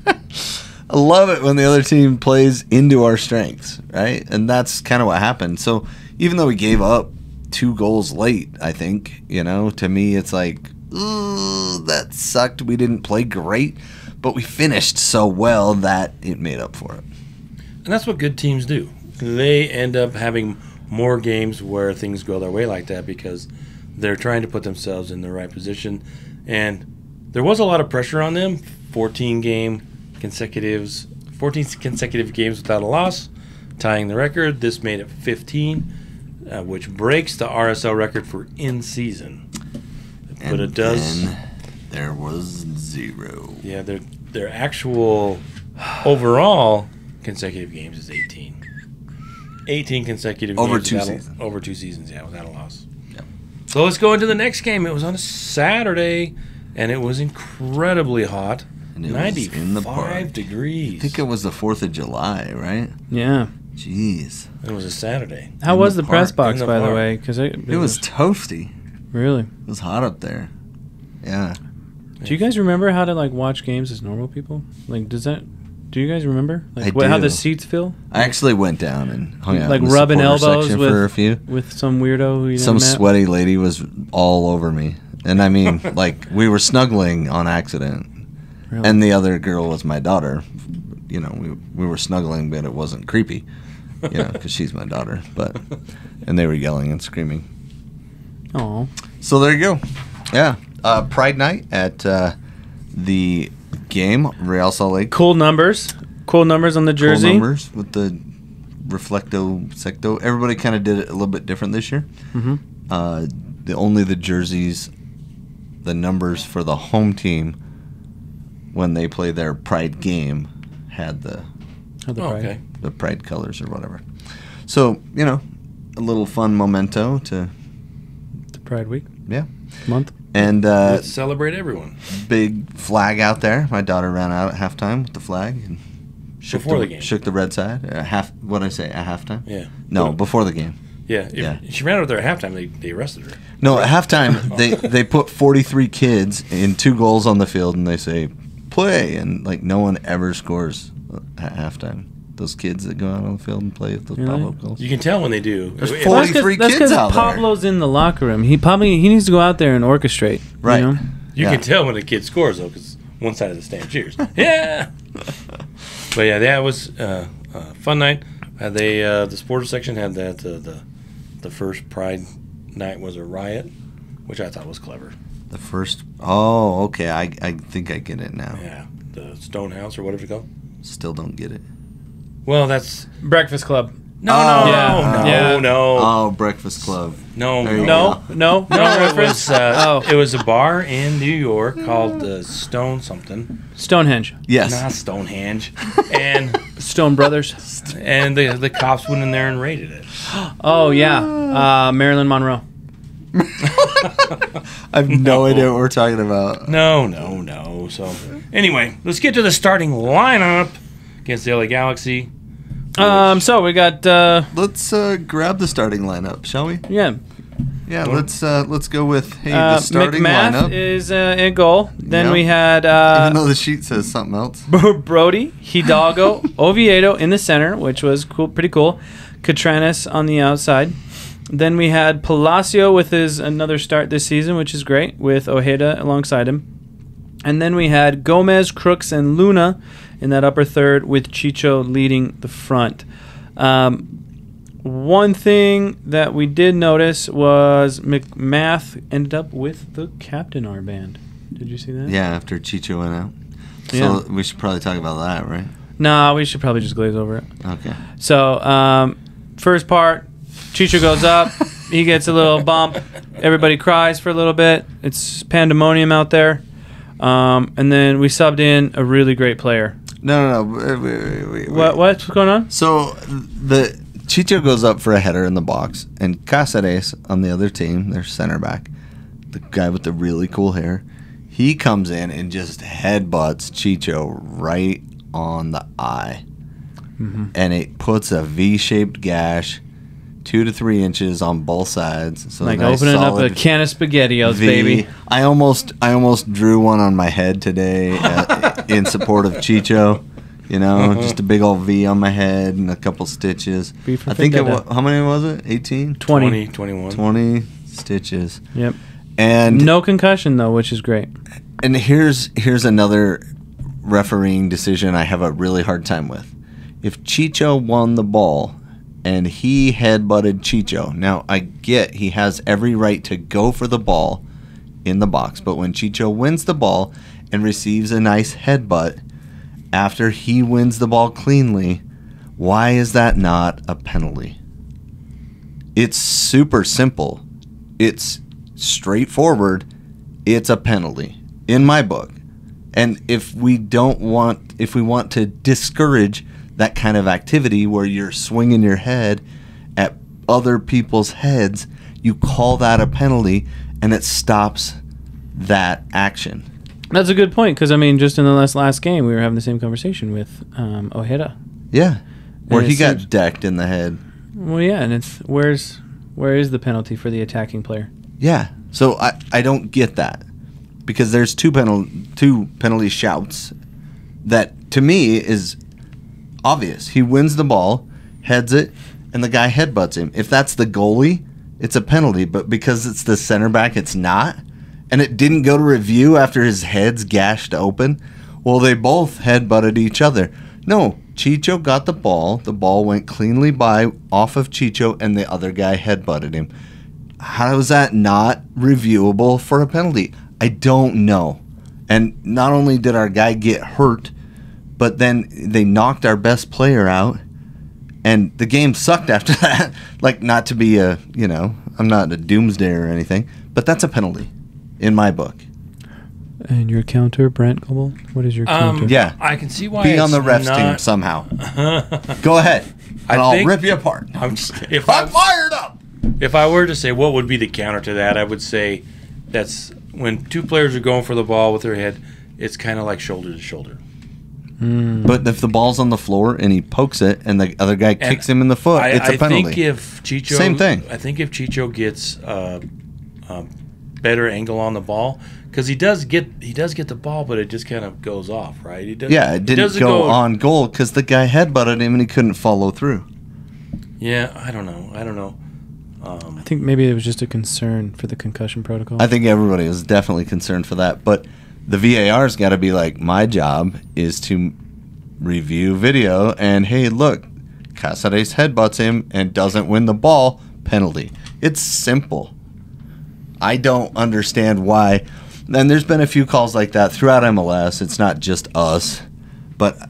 I love it when the other team plays into our strengths, right? And that's kind of what happened. So even though we gave up 2 goals late, I think, to me it's like, ooh, that sucked. We didn't play great, but we finished so well that it made up for it. And that's what good teams do. They end up having more games where things go their way like that because they're trying to put themselves in the right position. And there was a lot of pressure on them. 14 consecutive games without a loss, tying the record. This made it 15, which breaks the RSL record for in season. But it does. Then there was 0. Yeah, their actual overall consecutive games is 18. 18 consecutive Over games 2 without seasons. Over 2 seasons, yeah, without a loss. Yep. So let's go into the next game. It was on a Saturday, and it was incredibly hot. And it was 95 in the park. degrees. I think it was the 4th of July, right? Yeah. Jeez. It was a Saturday. How In was the the press park, box, in the by the park. way? Because It was toasty. really. It was hot up there. Yeah. Do you guys remember how to watch games as normal people? Do you guys remember I how do. the seats feel? I actually went down and hung out in the rubbing supporter elbows section with for a few. with some weirdo who you Some never met? sweaty lady was all over me. And I mean, we were snuggling on accident. Really? And the other girl was my daughter. We were snuggling, but it wasn't creepy. Because she's my daughter. And they were yelling and screaming. Oh, So there you go. Yeah. Pride night at the game, Real Salt Lake. cool numbers on the jersey. Cool numbers with the reflecto secto. Everybody kind of did it a little bit different this year. Mhm. The jerseys, the numbers for the home team when they play their Pride game had the Oh, the pride. Okay. Pride colors or whatever. So a little fun memento to The Pride Week. Yeah. Month. And Let's celebrate everyone. big flag out there. My daughter ran out at halftime with the flag and Before the game. shook the red side. What did I say? At halftime? Yeah. No, before the game. Yeah. Yeah. She ran over there at halftime. They arrested her. No, at halftime they put 43 kids in 2 goals on the field and they say play, and like no one ever scores at halftime. Those kids that go out on the field and play with those Really? pop-up goals. You can tell when they do. There's If- 43 That's kids out there. Pablo's in the locker room. He needs to go out there and orchestrate. Right. You know? You Yeah. can tell when a kid scores though, because one side of the stand cheers. Yeah. But yeah, that was a fun night. The sports section had that the first Pride night was a riot, which I thought was clever. The first. Oh, okay. I think I get it now. Yeah, the Stone House or whatever it's called. Still don't get it. Well, that's Breakfast Club. no, Yeah. no. Oh, Breakfast Club. No, There you No, no, no it reference. was it was a bar in New York called Stone something, Stonehenge. Yes. not Stonehenge, and Stone Brothers. and the cops went in there and raided it. Oh yeah, Marilyn Monroe. I have no idea what we're talking about. No. So anyway, let's get to the starting lineup against the LA Galaxy. So we got Let's grab the starting lineup, shall we? yeah. Yeah, let's go with the starting McMath lineup. is in goal. Then Yep. we had Even though the sheet says something else. Brody, Hidalgo, Oviedo in the center, which was cool, pretty cool. Catranis on the outside. Then we had Palacio with his another start this season, which is great, with Ojeda alongside him. And then we had Gomez, Crooks, and Luna in that upper third, with Chicho leading the front. One thing that we did notice was McMath ended up with the captain armband. Did you see that? Yeah, after Chicho went out. Yeah. So we should probably talk about that, right? Nah, we should probably just glaze over it. Okay. So, first part, Chicho goes up. He gets a little bump. Everybody cries for a little bit. It's pandemonium out there. And then we subbed in a really great player. No. Wait. What's going on? So the Chicho goes up for a header in the box, and Cáceres on the other team, their center back, the guy with the really cool hair, he comes in and just headbutts Chicho right on the eye. Mm-hmm. And it puts a V-shaped gash 2 to 3 inches on both sides. So Like a nice opening up a solid can of SpaghettiOs, V. baby. I almost drew one on my head today in support of Chicho. You know, just a big old V on my head and a couple stitches. V for I think Vendetta. how many was it? 18? 20. 21. 20 stitches. Yep. And No concussion, though, which is great. and here's another refereeing decision I have a really hard time with. If Chicho won the ball and he headbutted Chicho, now I get he has every right to go for the ball in the box, but when Chicho wins the ball and receives a nice headbutt after he wins the ball cleanly, why is that not a penalty? It's super simple. It's straightforward. It's a penalty in my book. And if we want to discourage that kind of activity where you're swinging your head at other people's heads, you call that a penalty and it stops that action. That's a good point, because, I mean, just in the last game, we were having the same conversation with Ojeda. Yeah. Where And he it got seems- decked in the head. Well, yeah, and it's where is the penalty for the attacking player? Yeah. So I don't get that. Because there's two penalty shouts that to me is obvious. He wins the ball, heads it, and the guy headbutts him. If that's the goalie, it's a penalty, but because it's the center back, it's not. And it didn't go to review after his head's gashed open. Well, they both headbutted each other. No, Chicho got the ball. The ball went cleanly by off of Chicho, and the other guy headbutted him. How is that not reviewable for a penalty? I don't know. And not only did our guy get hurt, but then they knocked our best player out, and the game sucked after that. Like, not to be I'm not a doomsday or anything, but that's a penalty in my book. And your counter, Brandt Goebel? What is your counter? Yeah. I can see why Be it's on the refs not, team somehow. Go ahead. and I'll rip you apart. I'm fired up. If I were to say what would be the counter to that, I would say that's when two players are going for the ball with their head, it's kind of like shoulder to shoulder. But if the ball's on the floor and he pokes it and the other guy kicks him in the foot, it's a penalty. I think if Chicho, same thing. I think if Chicho gets a better angle on the ball, because he does get the ball, but it just kind of goes off, right? It didn't go on goal because the guy headbutted him and he couldn't follow through. Yeah, I don't know. I think maybe it was just a concern for the concussion protocol. I think everybody was definitely concerned for that, but the VAR's got to be like, my job is to review video, and hey, look, Cáceres headbutts him and doesn't win the ball, penalty. It's simple. I don't understand why. And there's been a few calls like that throughout MLS. It's not just us, but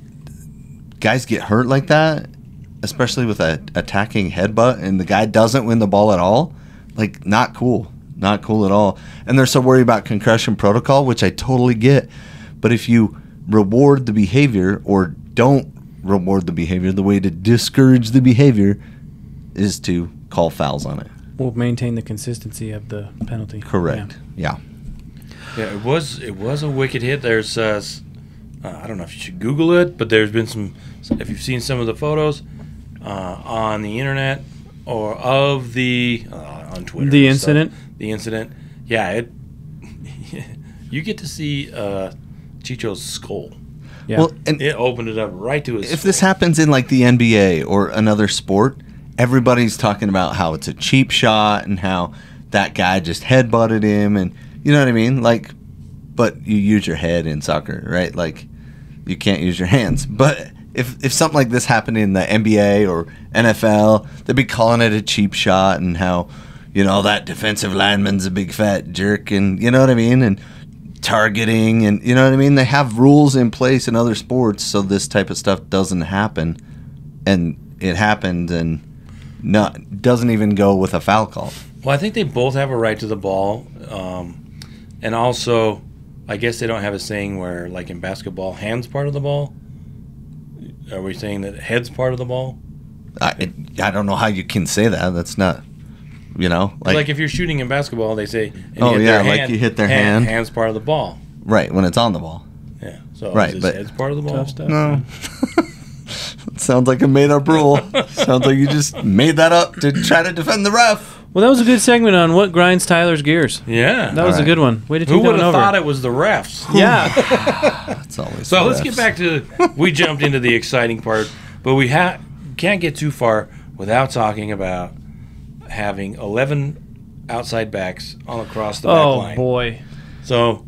guys get hurt like that, especially with a attacking headbutt, and the guy doesn't win the ball at all. Like, not cool. Not cool at all. And they're so worried about concussion protocol, which I totally get. But if you reward the behavior or don't reward the behavior, the way to discourage the behavior is to call fouls on it. We'll maintain the consistency of the penalty. Correct. Yeah. Yeah, it was a wicked hit. There's I don't know if you should Google it, but there's been some. If you've seen some of the photos on the internet or of the on Twitter, the incident. The incident, yeah, you get to see Chicho's skull. Yeah. Well, and it opened it up right to his skull. If this happens in like the NBA or another sport, everybody's talking about how it's a cheap shot and how that guy just headbutted him, and you know what I mean? Like, but you use your head in soccer, right? Like, you can't use your hands. But if something like this happened in the NBA or NFL, they'd be calling it a cheap shot and how, you know, that defensive lineman's a big fat jerk, and you know what I mean? And targeting, and you know what I mean? They have rules in place in other sports so this type of stuff doesn't happen. And it happened, and doesn't even go with a foul call. Well, I think they both have a right to the ball. And also, I guess they don't have a saying where, like in basketball, hands part of the ball. Are we saying that head's part of the ball? I don't know how you can say that. That's not, you know. Like if you're shooting in basketball, they say, you hit their hand. Hand's part of the ball. Right, when it's on the ball. Yeah. So right, but head's part of the ball? Tough stuff. No. Sounds like a made-up rule. Sounds like you just made that up to try to defend the ref. Well, that was a good segment on what grinds Tyler's gears. Yeah. That was a good one. Way to take Who would that have over. thought it was the refs? Yeah. That's always So the let's refs. get back to, we jumped into the exciting part, but we can't get too far without talking about having 11 outside backs all across the back line. Oh, boy. So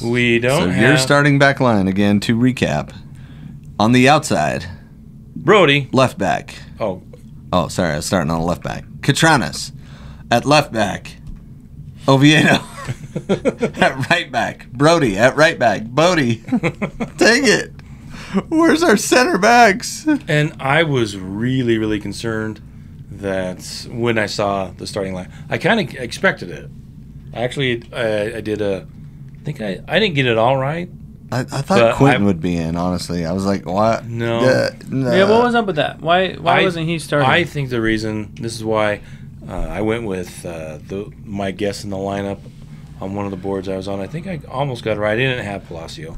we don't have... your starting back line, again, to recap. On the outside, Brody. left back. Oh, sorry, I was starting on the left back. Catranas. At left back, Oviedo. At right back, Brody. At right back, Bodie. Dang it. Where's our center backs? and I was really, really concerned that when I saw the starting line, I kind of expected it. Actually, I did I think I didn't get it all right. I thought Quentin would be in, honestly. I was like, what? No. Yeah, what was up with that? Why wasn't he starting? I think the reason, this is why I went with my guess in the lineup on one of the boards I was on. I think I almost got it right. I didn't have Palacio.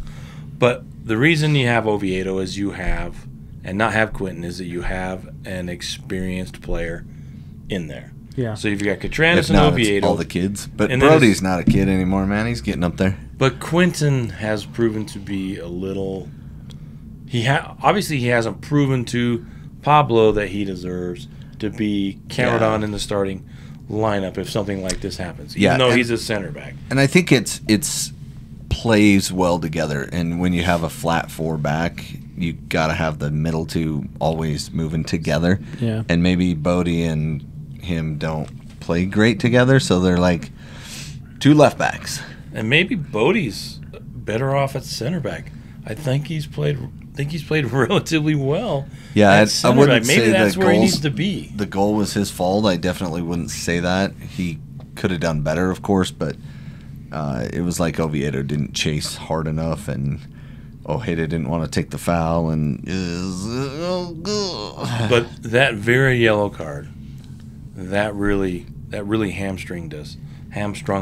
But the reason you have Oviedo is you have, and not have Quentin, is that you have an experienced player in there. Yeah. So you've got Catranas If and not, Oviedo. it's all the kids. But And then Brody's not a kid anymore, man. He's getting up there. But Quentin has proven to be a little... Obviously, he hasn't proven to Pablo that he deserves to be counted on in the starting lineup if something like this happens, even though he's a center back. And I think it's plays well together. And when you have a flat four back, you got to have the middle two always moving together. Yeah. And maybe Bodie and him don't play great together, so they're like two left backs. And maybe Bodie's better off at center back. I think he's played relatively well. Yeah, I wouldn't maybe say that's the where he goals, needs to be. The goal was his fault. I definitely wouldn't say that. He could have done better, of course, but it was like Oviedo didn't chase hard enough, and Ojeda didn't want to take the foul, and But that very yellow card, that really hamstrung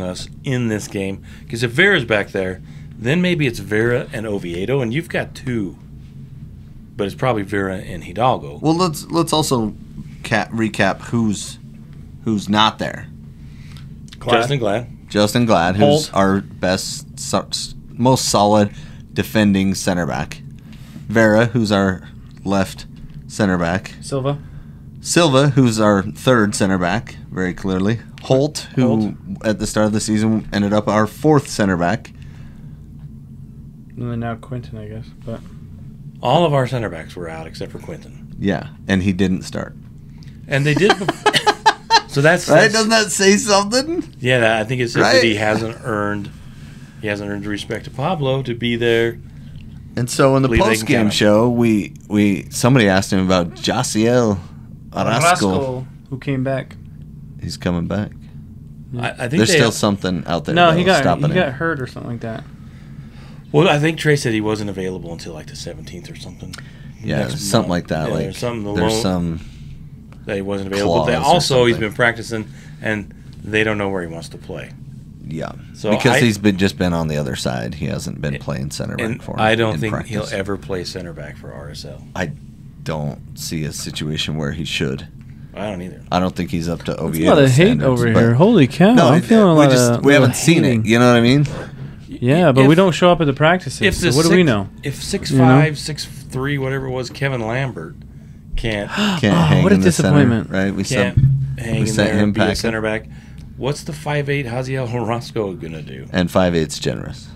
us in this game. Because if Vera's back there, then maybe it's Vera and Oviedo, and you've got two. But it's probably Vera and Hidalgo. Well, let's also recap who's not there. Justin Glad, who's Holt. our most solid defending center back. Vera, who's our left center back. Silva, who's our third center back, very clearly. Holt, who at the start of the season ended up our fourth center back. And then now Quentin, I guess. But all of our center backs were out except for Quentin. Yeah, and he didn't start. And they did. So that's right. Doesn't that say something? Yeah, I think it says that he hasn't earned the respect of Pablo to be there. And so in the post game show, somebody asked him about Jasiel Orozco, who came back. He's coming back. I think there's still something out there. No, he got hurt or something like that. Well, I think Trey said he wasn't available until like the 17th or something. Yeah, something like that. Yeah, like there's some that he wasn't available. But also, he's been practicing, and they don't know where he wants to play. Yeah, so because he's just been on the other side. He hasn't been playing center back for him. I don't think he'll ever play center back for RSL. I don't see a situation where he should. I don't either. I don't think he's up to Oviedo. There's a lot of hate over here. Holy cow! No, I'm feeling a lot of. We haven't seen it. You know what I mean? Yeah, but we don't show up at the practices. So what do we know? If 6'5", 6'3", whatever it was, Kevin Lambert can't hang what a in the disappointment! Center, right? We can't hang in there and be a center back. What's the 5'8" Jasiel Orozco gonna do? And 5'8's generous.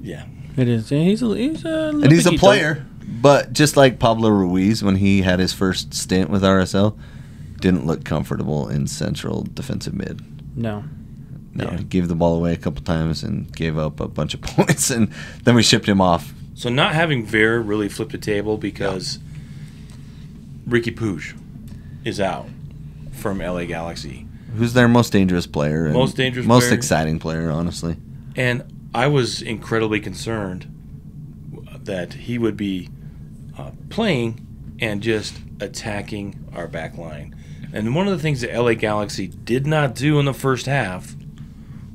Yeah, it is. Yeah, he's a player. But just like Pablo Ruiz, when he had his first stint with RSL, didn't look comfortable in central defensive mid. No. No, he gave the ball away a couple times and gave up a bunch of points, and then we shipped him off. So not having Vera really flipped the table because Ricky Puig is out from LA Galaxy. Who's their most dangerous player? And most dangerous most player. exciting player, honestly. And I was incredibly concerned that he would be playing and just attacking our back line. And one of the things that LA Galaxy did not do in the first half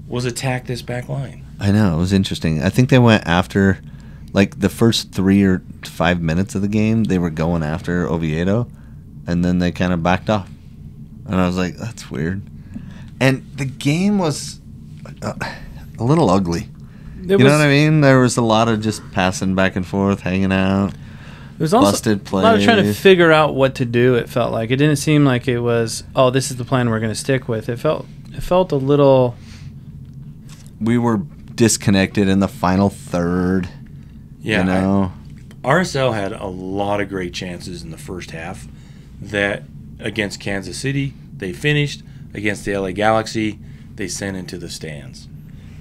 was attack this back line. I know, it was interesting. I think they went after, like, the first 3 or 5 minutes of the game, they were going after Oviedo, and then they kind of backed off. And I was like, that's weird. And the game was a little ugly. You know what I mean? There was a lot of just passing back and forth, hanging out. It was also busted plays. A lot of trying to figure out what to do. It felt like it didn't seem like it was. Oh, this is the plan we're going to stick with. It felt a little. We were disconnected in the final third. Yeah, you know, RSL had a lot of great chances in the first half. That against Kansas City, they finished. Against the LA Galaxy, they sent into the stands,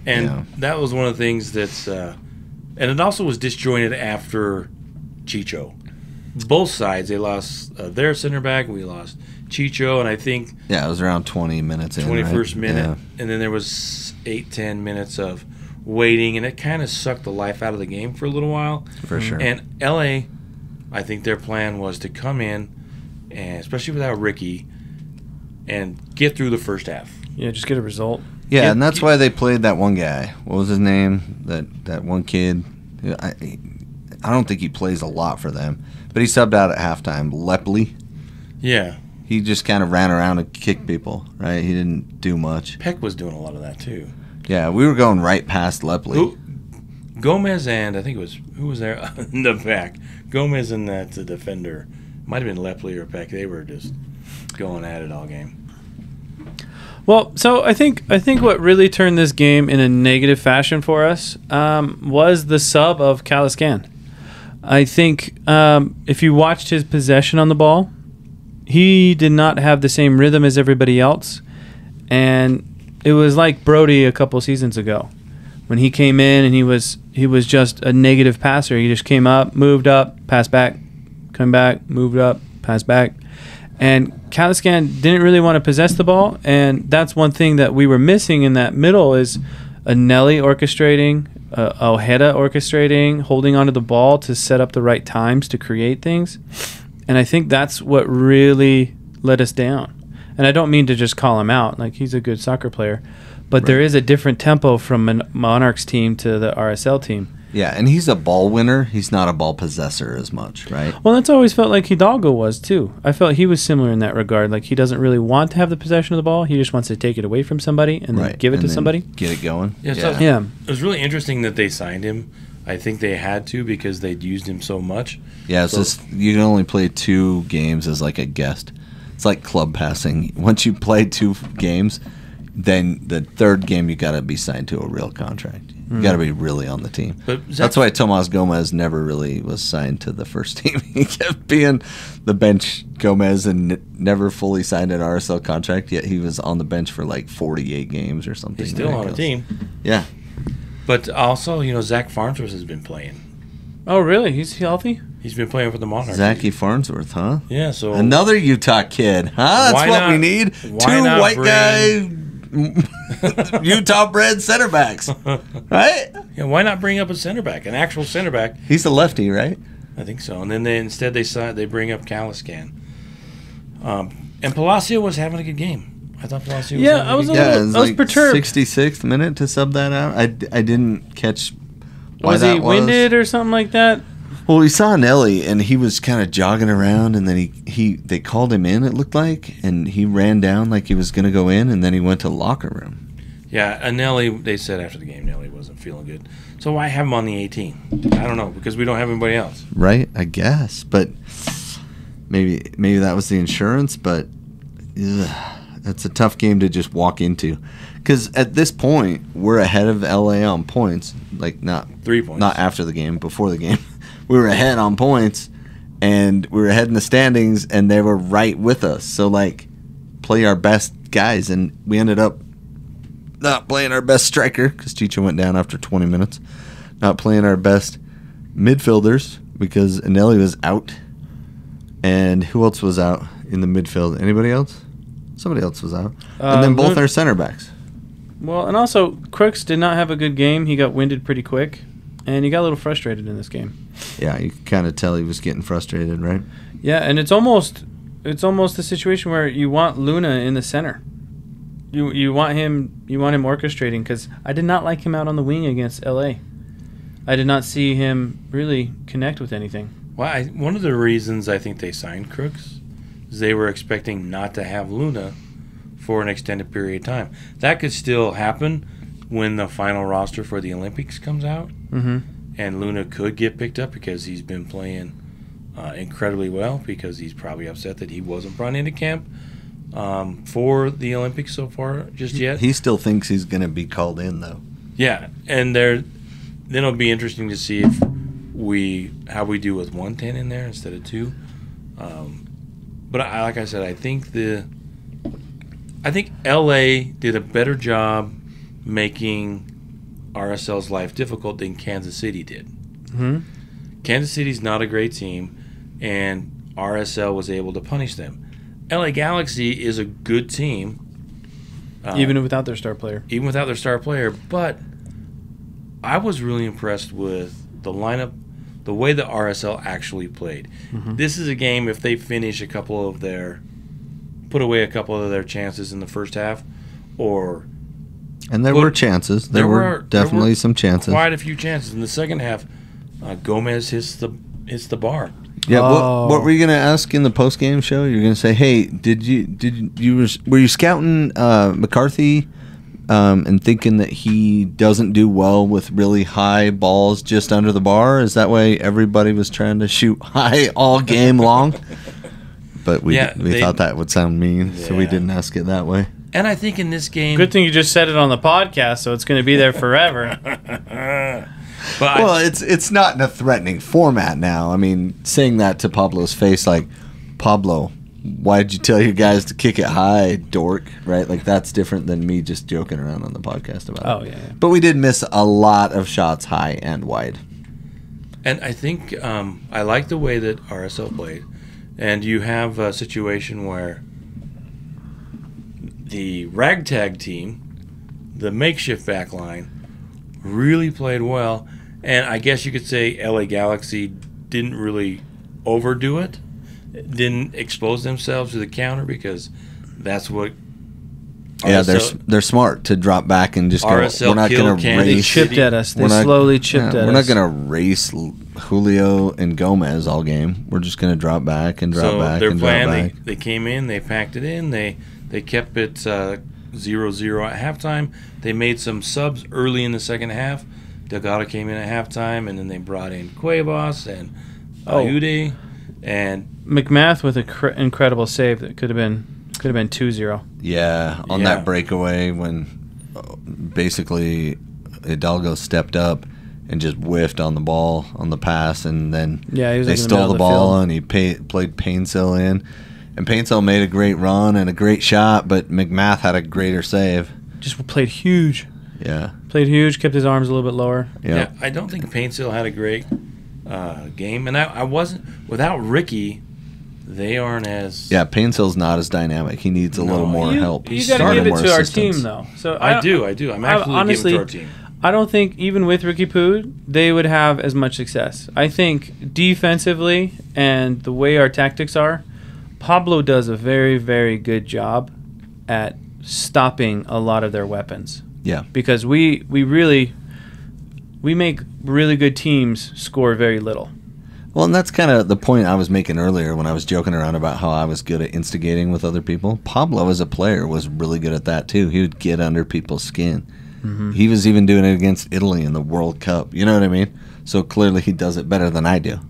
and that was one of the things that's. And it also was disjointed after Chicho. Both sides, they lost their center back. We lost Chicho, and I think it was around 20 minutes in, 21st minute, yeah. And then there was 8-10 minutes of waiting, and it kind of sucked the life out of the game for a little while. For sure. And LA, I think their plan was to come in, and especially without Ricky, and get through the first half. Yeah, just get a result. Yeah, and that's why they played that one guy. What was his name? That one kid. I don't think he plays a lot for them, but he subbed out at halftime. Lepley. Yeah. He just kind of ran around and kicked people, right? He didn't do much. Peck was doing a lot of that too. Yeah, we were going right past Lepley. Gomez and I think it was who was there in the back. Gomez and that defender might have been Lepley or Peck. They were just going at it all game. Well, so I think what really turned this game in a negative fashion for us was the sub of Kalaskan. I think if you watched his possession on the ball, he did not have the same rhythm as everybody else, and it was like Brody a couple seasons ago when he came in and he was just a negative passer. He just came up, moved up, passed back, come back, moved up, passed back. And Kalaskan didn't really want to possess the ball, and that's one thing that we were missing in that middle is a Nelly orchestrating, Ojeda orchestrating, holding onto the ball to set up the right times to create things. And I think that's what really let us down. And I don't mean to just call him out. Like, he's a good soccer player. But there is a different tempo from Monarchs team to the RSL team. Yeah, and he's a ball winner. He's not a ball possessor as much, right? Well, that's always felt like Hidalgo was, too. I felt he was similar in that regard. Like, he doesn't really want to have the possession of the ball. He just wants to take it away from somebody and then give it to somebody. Get it going. Yeah, it was really interesting that they signed him. I think they had to because they'd used him so much. Yeah, it's just you can only play 2 games as like a guest. It's like club passing. Once you play 2 games, then the 3rd game you got to be signed to a real contract. You got to be really on the team. But that's why Tomas Gomez never really was signed to the first team. He kept being the bench Gomez and never fully signed an RSL contract, yet he was on the bench for like 48 games or something. He's still on a team. Yeah. But also, Zach Farnsworth has been playing. Oh, really? He's healthy? He's been playing for the Monarchs. Zachy Farnsworth, huh? Yeah, so... Another Utah kid, huh? That's what we need. 2 white guy... Utah-bred center backs, right? Yeah, why not bring up a center back, an actual center back? He's a lefty, right? I think so. And then they bring up Caliscan. And Palacio was having a good game. I thought Palacio was having a good game. I was perturbed. 66th minute to sub that out. I didn't catch why was that he winded or something like that? Well, we saw Nelly, and he was kind of jogging around, and then they called him in, it looked like, and he ran down like he was going to go in, and then he went to the locker room. Yeah, and Nelly, they said after the game, Nelly wasn't feeling good. So why have him on the 18? I don't know, because we don't have anybody else. Right, I guess, but maybe that was the insurance, but that's a tough game to just walk into. Because at this point, we're ahead of LA on points, like not 3 points. Not after the game, before the game. We were ahead on points, and we were ahead in the standings, and they were right with us. So, like, play our best guys, and we ended up not playing our best striker because Chicho went down after 20 minutes. Not playing our best midfielders because Anelli was out. And who else was out in the midfield? Anybody else? Somebody else was out. And then both our center backs. Well, and also, Crooks did not have a good game. He got winded pretty quick. And he got a little frustrated in this game. Yeah, you can kind of tell he was getting frustrated, right? Yeah, and it's almost a situation where you want Luna in the center. You want him orchestrating, because I did not like him out on the wing against LA. I did not see him really connect with anything. Well, one of the reasons I think they signed Crooks is they were expecting not to have Luna for an extended period of time. That could still happen when the final roster for the Olympics comes out. Mm-hmm. And Luna could get picked up because he's been playing incredibly well, because he's probably upset that he wasn't brought into camp for the Olympics so far just yet. He still thinks he's going to be called in, though. Yeah, and then it'll be interesting to see if how we do with 110 in there instead of 2. But like I said, I think LA did a better job making RSL's life difficult than Kansas City did. Mm-hmm. Kansas City's not a great team, and RSL was able to punish them. LA Galaxy is a good team. Even without their star player. Even without their star player. But I was really impressed with the lineup, the way the RSL actually played. Mm-hmm. This is a game, if they finish put away a couple of their chances in the first half, and there were chances. There were definitely some chances. Quite a few chances. In the second half, Gomez hits the bar. Yeah. What were you going to ask in the post game show? You're going to say, "Hey, were you scouting McCarthy and thinking that he doesn't do well with really high balls just under the bar? Is that why everybody was trying to shoot high all game long?" But we thought that would sound mean, so we didn't ask it that way. And I think in this game... Good thing you just said it on the podcast, so it's going to be there forever. It's not in a threatening format now. I mean, saying that to Pablo's face, like, Pablo, why'd you tell your guys to kick it high, dork? Right? Like, that's different than me just joking around on the podcast about it. Oh, yeah. But we did miss a lot of shots high and wide. And I think I like the way that RSL played. And you have a situation where the ragtag team, the makeshift back line, really played well. And I guess you could say LA Galaxy didn't really overdo it, didn't expose themselves to the counter because that's what. Yeah, they're smart to drop back and just go. RSL We're not going to race. They chipped at us. They slowly chipped at us. We're not going to race Julio and Gomez all game. We're just going to drop back and drop back their and plan, drop back. They came in, they packed it in, they kept it 0-0 at halftime. They made some subs early in the second half. Delgado came in at halftime, and then they brought in Cuevas and Ayude and McMath with an incredible save that could have been 2-0. Yeah, on that breakaway when basically Hidalgo stepped up and just whiffed on the ball on the pass, and then they stole the ball and he played Painsil in. And Painsil made a great run and a great shot, but McMath had a greiter save. Just played huge. Yeah. Played huge, kept his arms a little bit lower. Yeah, I don't think Painsil had a great game. And I wasn't, without Ricky, they aren't as... Yeah, Painsil's not as dynamic. He needs a little more help. You got to give it to our team, though. So I do. I'm actually honestly giving it to our team. I don't think, even with Ricky Poo, they would have as much success. I think defensively and the way our tactics are, Pablo does a very, very good job at stopping a lot of their weapons. Yeah. Because we make really good teams score very little. Well, and that's kind of the point I was making earlier when I was joking around about how I was good at instigating with other people. Pablo, as a player, was really good at that, too. He would get under people's skin. Mm-hmm. He was even doing it against Italy in the World Cup. You know what I mean? So clearly he does it better than I do.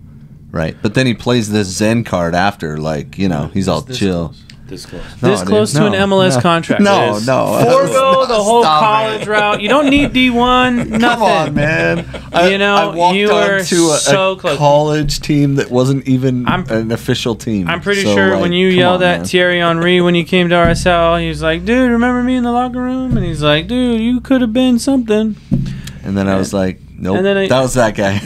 Right? But then he plays this Zen card after, like, you know, he's all chill. Close. This close. This close to an MLS contract. No. Forgo the whole college route. You don't need D1. Nothing. Come on, man. I walked you were to so close. College team that wasn't even an official team. I'm pretty sure when you yelled at Thierry Henry when he came to RSL, he was like, "Dude, remember me in the locker room?" And he's like, "Dude, you could have been something." And then I was like, "Nope, that was that guy."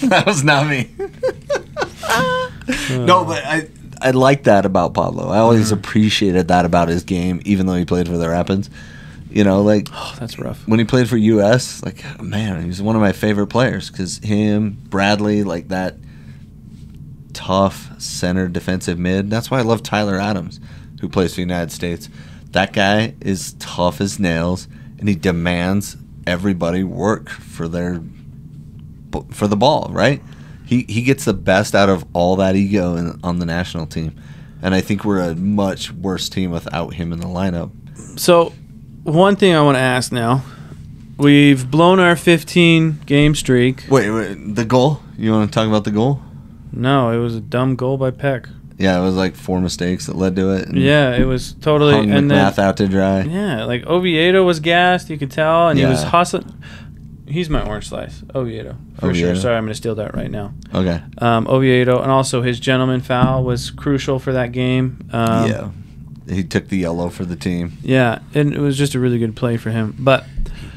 That was not me. No, but I like that about Pablo. I always appreciated that about his game, even though he played for the Rapids. You know, like... Oh, that's rough. When he played for U.S., like, man, he was one of my favorite players. Because him, Bradley, like that tough center defensive mid. That's why I love Tyler Adams, who plays for the United States. That guy is tough as nails, and he demands everybody work for the ball, right? He gets the best out of all that ego on the national team. And I think we're a much worse team without him in the lineup. So, one thing I want to ask now. We've blown our 15-game streak. Wait, the goal? You want to talk about the goal? No, it was a dumb goal by Peck. Yeah, it was like 4 mistakes that led to it. Yeah, it was totally... Hung McMath out to dry. Yeah, like Oviedo was gassed, you could tell, and he was hustling... He's my orange slice, Oviedo, for sure. Sorry, I'm going to steal that right now. Okay. Oviedo, and also his gentleman foul was crucial for that game. Yeah, he took the yellow for the team. Yeah, and it was just a really good play for him. But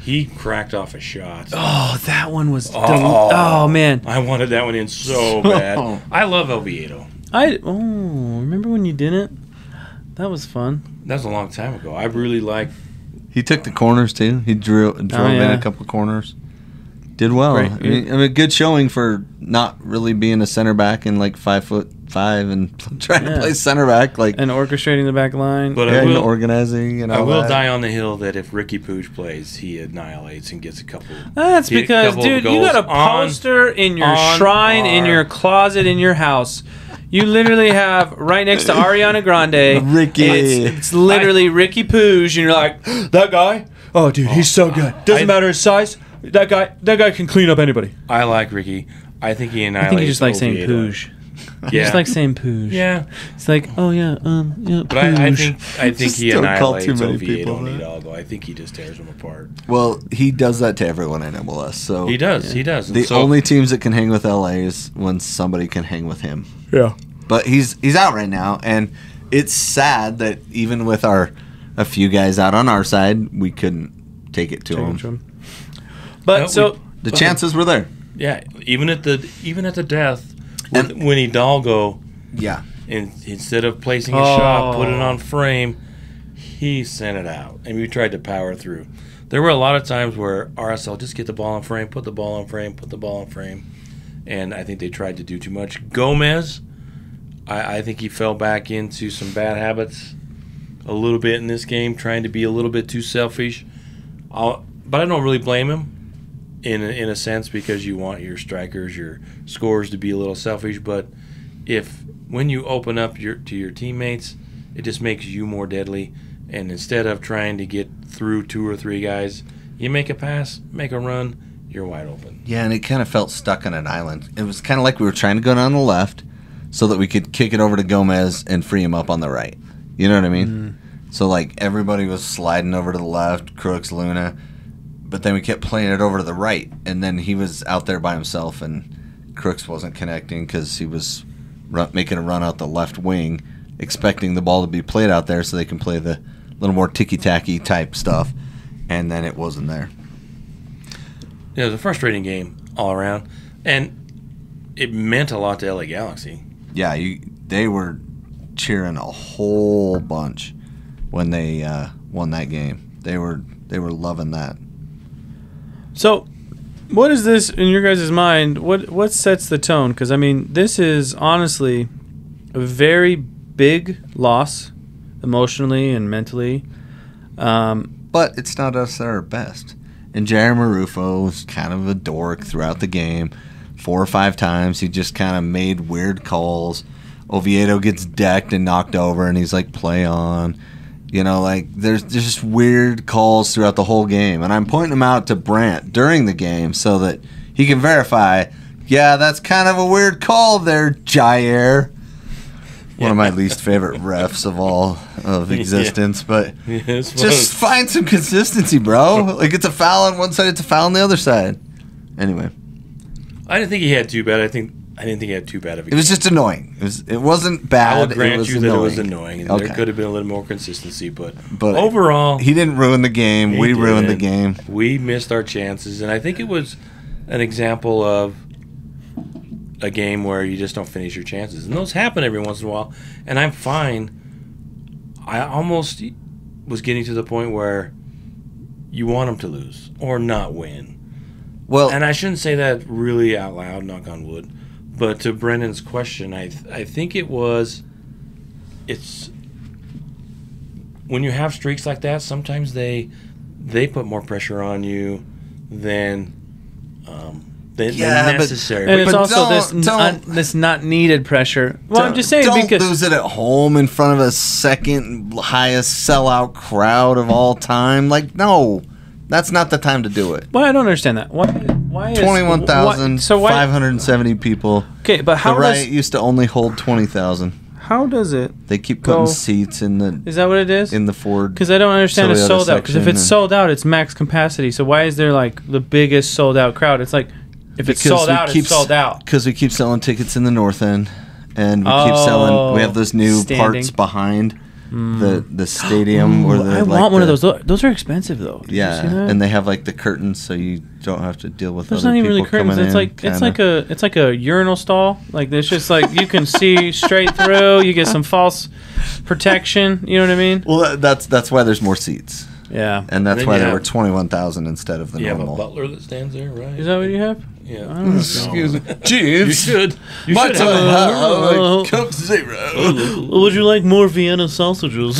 he cracked off a shot. Oh, that one was... Oh, man. I wanted that one in so bad. I love Oviedo. Remember when you didn't? That was fun. That was a long time ago. I really liked... He took the corners, too. He drove in a couple corners. Did well. I mean, good showing for not really being a center back and like 5'5" and trying to play center back, like and orchestrating the back line. But organizing and all that. I will die on the hill that if Ricky Pooch plays, he annihilates and gets a couple. That's because, dude, you got a poster in your shrine, in your closet, in your house. You literally have right next to Ariana Grande. Ricky. It's literally Ricky Pooch, and you're like, that guy? Oh, dude, he's so good. Doesn't matter his size. That guy can clean up anybody. I like Ricky. I think he annihilates. I think he just likes saying Pooch. Yeah. He just likes saying Pooch. Yeah. It's like, oh yeah, yeah. But I think he annihilates Oviedo and Hidalgo. I think he just tears them apart. Well, he does that to everyone in MLS. So he does. He does. The only teams that can hang with LA is when somebody can hang with him. Yeah. But he's out right now, and it's sad that even with a few guys out on our side, we couldn't take it to him. But the chances were there. Yeah, even at the death, when Hidalgo, yeah, instead of placing a shot, put it on frame, he sent it out, and we tried to power through. There were a lot of times where RSL just get the ball in frame, put the ball in frame, put the ball in frame, and I think they tried to do too much. Gomez, I think he fell back into some bad habits a little bit in this game, trying to be a little bit too selfish. But I don't really blame him in a sense, because you want your strikers, your scorers to be a little selfish. But when you open up to your teammates, it just makes you more deadly. And instead of trying to get through 2 or 3 guys, you make a pass, make a run, you're wide open. Yeah, and it kind of felt stuck on an island. It was kind of like we were trying to go down the left so that we could kick it over to Gomez and free him up on the right. You know what I mean? Mm-hmm. So, like, everybody was sliding over to the left, Crooks, Luna, but then we kept playing it over to the right, and then he was out there by himself, and Crooks wasn't connecting because he was making a run out the left wing, expecting the ball to be played out there so they can play the little more ticky-tacky type stuff, and then it wasn't there. Yeah, it was a frustrating game all around, and it meant a lot to LA Galaxy. Yeah, they were cheering a whole bunch when they won that game. They were loving that. So, what is this in your guys' mind? What sets the tone? Because, I mean, this is honestly a very big loss emotionally and mentally. But it's not us at our best. And Jerry Marufo was kind of a dork throughout the game. 4 or 5 times he just kind of made weird calls. Oviedo gets decked and knocked over, and he's like, play on. You know, like, there's just weird calls throughout the whole game. And I'm pointing them out to Brandt during the game so that he can verify, yeah, that's kind of a weird call there, Jair. One of my least favorite refs of all of existence. But just find some consistency, bro. Like, it's a foul on one side, it's a foul on the other side. Anyway. I didn't think he had too bad. I didn't think he had too bad of a game. It was just annoying. It wasn't bad. I will grant it was you annoying. that it was annoying. And Okay. There could have been a little more consistency, but overall, he didn't ruin the game. We ruined the game. We missed our chances, and I think it was an example of a game where you just don't finish your chances, and those happen every once in a while. And I'm fine. I almost was getting to the point where you want them to lose or not win. Well, and I shouldn't say that really out loud, knock on wood. But to Brennan's question, I think it's when you have streaks like that, sometimes they put more pressure on you than necessary. And it's also this not needed pressure. Well, I'm just saying, don't because lose it at home in front of a second highest sellout crowd of all time. Like, no. That's not the time to do it. Well, I don't understand that. Why 21,570 people. Okay, but how the Riot used to only hold 20,000. How does it? They keep putting seats in the. Is that what it is? In the Ford. Because I don't understand it's sold out. Because if it's sold out, it's max capacity. So why is there like the biggest sold out crowd? It's like if it's sold out, it's sold out. Because we keep selling tickets in the north end, and we keep selling. We have those new parts behind. The stadium where I want one of those. Those are expensive though. Did you see that? And they have like the curtains, so you don't have to deal with. There's other not even people really curtains. Coming It's like a urinal stall. Like there's just like you can see straight through. You get some false protection. You know what I mean? Well, that's why there's more seats. Yeah, and that's why there were 21,000 instead of the normal. You have a butler that stands there, right? Is that what you have? Yeah. Excuse me, Jeeves. You should. My time. Coke Zero. Would you like more Vienna sausages?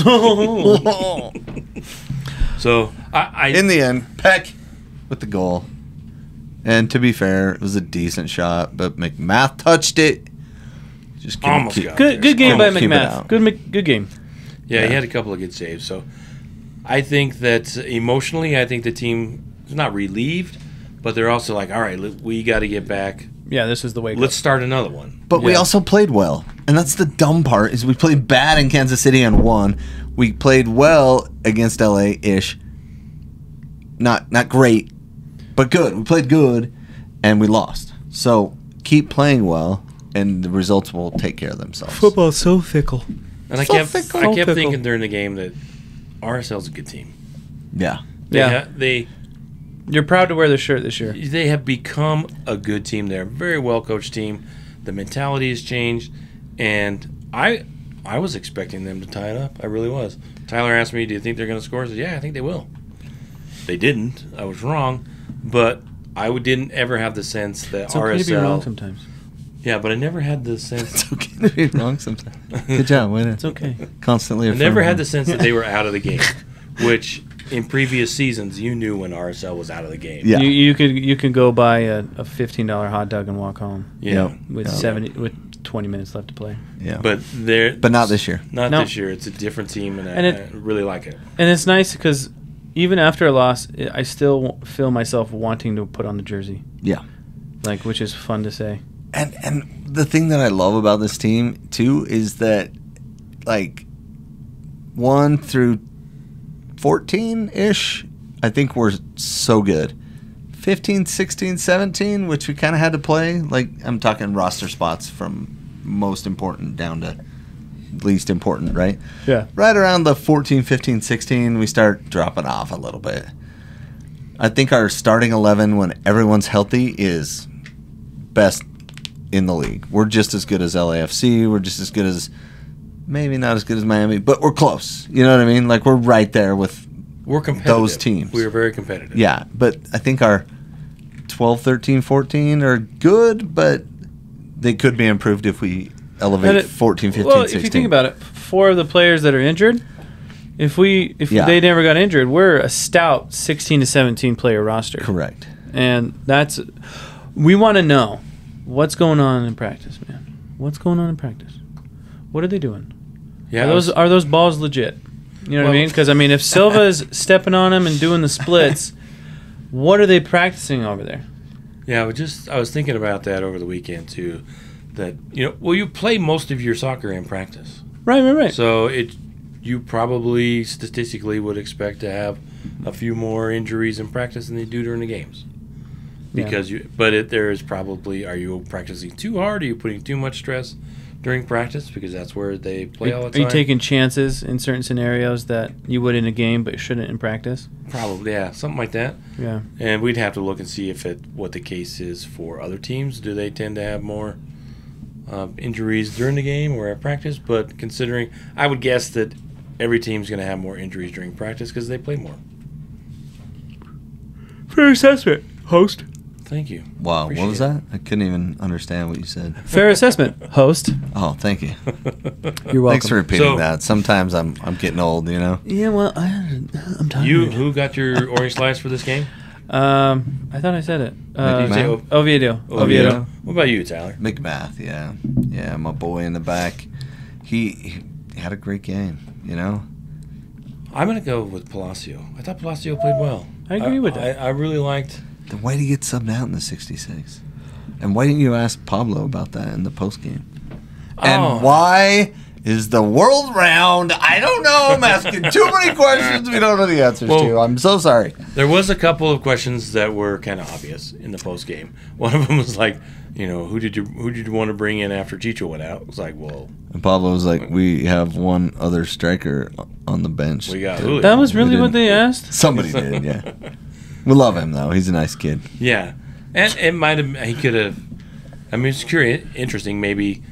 So I in the end, Peck with the goal. And to be fair, it was a decent shot, but McMath touched it. Just almost good game by McMath. Good game. Yeah, he had a couple of good saves. So I think that emotionally, I think the team is not relieved, but they're also like, all right, we got to get back. Yeah, this is the way. Let's start another one. But we also played well, and that's the dumb part. Is we played bad in Kansas City and won. We played well against LA-ish. Not great, but good. We played good, and we lost. So keep playing well, and the results will take care of themselves. Football's so fickle. And I kept thinking during the game that RSL's a good team. Yeah. You're proud to wear the shirt this year. They have become a good team. They're a very well-coached team. The mentality has changed, and I was expecting them to tie it up. I really was. Tyler asked me, do you think they're going to score? I said, yeah, I think they will. They didn't. I was wrong. But I didn't ever have the sense that It's okay to be wrong sometimes. Yeah, but I never had the sense. It's okay to be wrong sometimes. Good job, winner. It's okay. Constantly I affirming. never had the sense that they were out of the game, which in previous seasons you knew when RSL was out of the game. Yeah. You could go buy a $15 hot dog and walk home. Yeah. With 20 minutes left to play. Yeah. But not this year. Not No. this year. It's a different team, and I really like it. And it's nice because even after a loss, I still feel myself wanting to put on the jersey. Yeah. Which is fun to say. And the thing that I love about this team too is that 1 through 14-ish, I think we're so good. 15, 16, 17, which we kind of had to play. I'm talking roster spots from most important down to least important, right? Yeah. Right around the 14, 15, 16, we start dropping off a little bit. I think our starting 11 when everyone's healthy is best in the league. We're just as good as LAFC. We're just as good as, maybe not as good as Miami, but we're close. You know what I mean? We're right there with those teams. We're very competitive. Yeah, but I think our 12, 13, 14 are good, but they could be improved if we elevate 14, 15, 16. If you think about it, 4 of the players that are injured, if they never got injured, we're a stout 16 to 17 player roster. Correct. And we want to know what's going on in practice, man. What's going on in practice? What are they doing? Yeah, are those balls legit? You know what I mean? Because if Silva's stepping on them and doing the splits, what are they practicing over there? Yeah, I was thinking about that over the weekend too. That you play most of your soccer in practice. Right. So you probably statistically would expect to have a few more injuries in practice than they do during the games. Because there is probably, are you practicing too hard? Are you putting too much stress during practice? Because that's where they play all the time. Are you taking chances in certain scenarios that you would in a game but shouldn't in practice? Probably, yeah, something like that. Yeah. And we'd have to look and see what the case is for other teams. Do they tend to have more injuries during the game or at practice? But considering, I would guess that every team's going to have more injuries during practice because they play more. Fair assessment, host. Thank you. Wow, Appreciate what was that? I couldn't even understand what you said. Fair assessment, host. Oh, thank you. You're welcome. Thanks for repeating that. Sometimes I'm getting old, Yeah, well, I'm tired. Who got your orange slice for this game? I thought I said it. Oviedo. Oviedo. What about you, Tyler? McMath, yeah. Yeah, my boy in the back. He had a great game, I'm going to go with Palacio. I thought Palacio played well. I agree with that. I really liked... Then why did he get subbed out in the 66? And why didn't you ask Pablo about that in the postgame? And why is the world round? I don't know. I'm asking too many questions we don't know the answers to. I'm so sorry. There was a couple of questions that were kind of obvious in the postgame. One of them was like, who did you want to bring in after Chicho went out? It was like, well... And Pablo was like, we have one other striker on the bench. We got Julio. That was really what they asked? Somebody did, yeah. We love him, though. He's a nice kid. Yeah. And it might have... He could have... I mean, it's curious, interesting. Maybe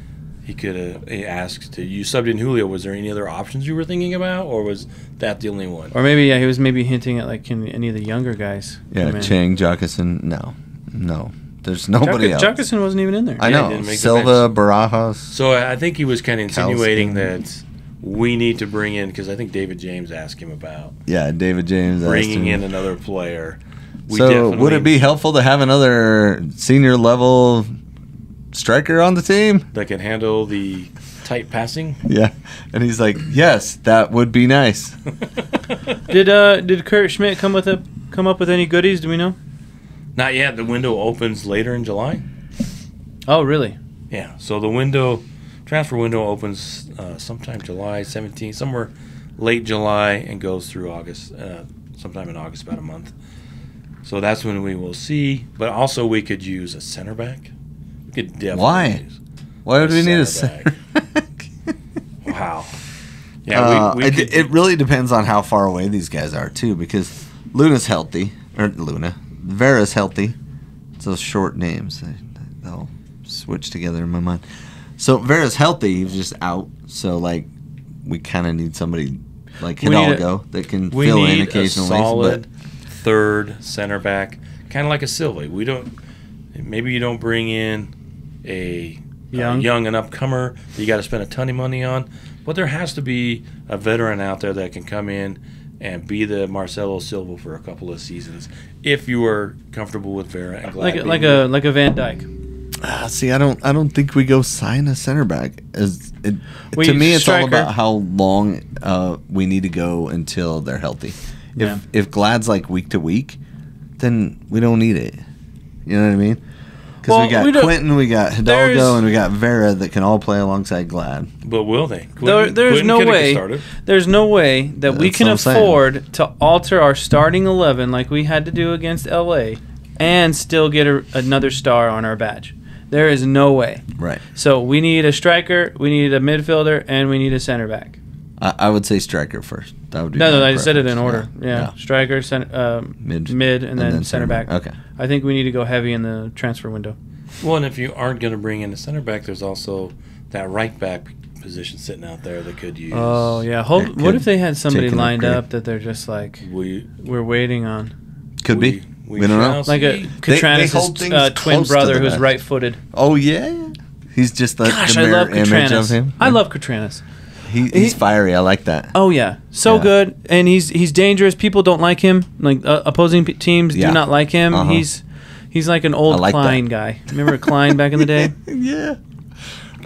he could have asked you subbed in Julio. Was there any other options you were thinking about, or was that the only one? Or maybe, he was maybe hinting at, can any of the younger guys Yeah, Chang, Jockerson, no. There's nobody else. Jockerson wasn't even in there. I know. Silva, Barajas. So I think he was kind of insinuating that we need to bring in, because I think David James asked him about David James bringing in another player. So would it be helpful to have another senior level striker on the team that can handle the tight passing? Yeah, and he's like, yes, that would be nice. Did Kurt Schmidt come up with any goodies? Do we know? Not yet. The window opens later in July. Oh, really? Yeah. So the transfer window opens sometime July 17th, somewhere late July, and goes through August, sometime in August, about a month. So that's when we will see. But also, we could use a center back. We could definitely. Why? Why would we need a center back? Wow. Yeah, it really depends on how far away these guys are too, because Luna's healthy, Vera's healthy. It's those short names. They'll switch together in my mind. So Vera's healthy. He's just out. So we kind of need somebody. like We need a- Hidalgo that can We fill in need a occasionally. solid third center back, kind of like a Silva. We don't. Maybe you don't bring in a young and upcomer that you got to spend a ton of money on, but there has to be a veteran out there that can come in and be the Marcelo Silva for a couple of seasons if you are comfortable with Vera and Glad. like a Van Dyke. See, I don't think we go sign a center back. We To me, it's all striker. about how long we need to go until they're healthy. Yeah. If Glad's like week to week, then we don't need it. You know what I mean? Because Well, we got we don't- Quentin, we got Hidalgo, there's- and we got Vera that can all play alongside Glad. But will they? There's Quinton no could've way. started. There's no way that we That's can what I'm saying. afford to alter our starting 11 like we had to do against LA, and still get another star on our badge. There is no way. Right. So we need a striker, we need a midfielder, and we need a center back. I would say striker first. That would be No, my I said it in preference. order. Yeah, striker, mid, and then center back. Okay. I think we need to go heavy in the transfer window. Well, and if you aren't going to bring in a center back, there's also that right back position sitting out there that could use. Oh yeah. It What could if they had somebody take an lined upgrade. up that they're just like We we're waiting on, Could be. We don't know. shall like a see. They Catranis' hold things twin close to brother the who's vest. right-footed. Oh yeah. He's just the Gosh, I mirror love image of him. Catranis. I love Catranis. He's fiery. I like that. Oh yeah, so Yeah. good, and he's dangerous. People don't like him. Like opposing teams Yeah. do not like him. Uh-huh. He's like an old I like Klein that. guy. Remember Klein back in the day? Yeah.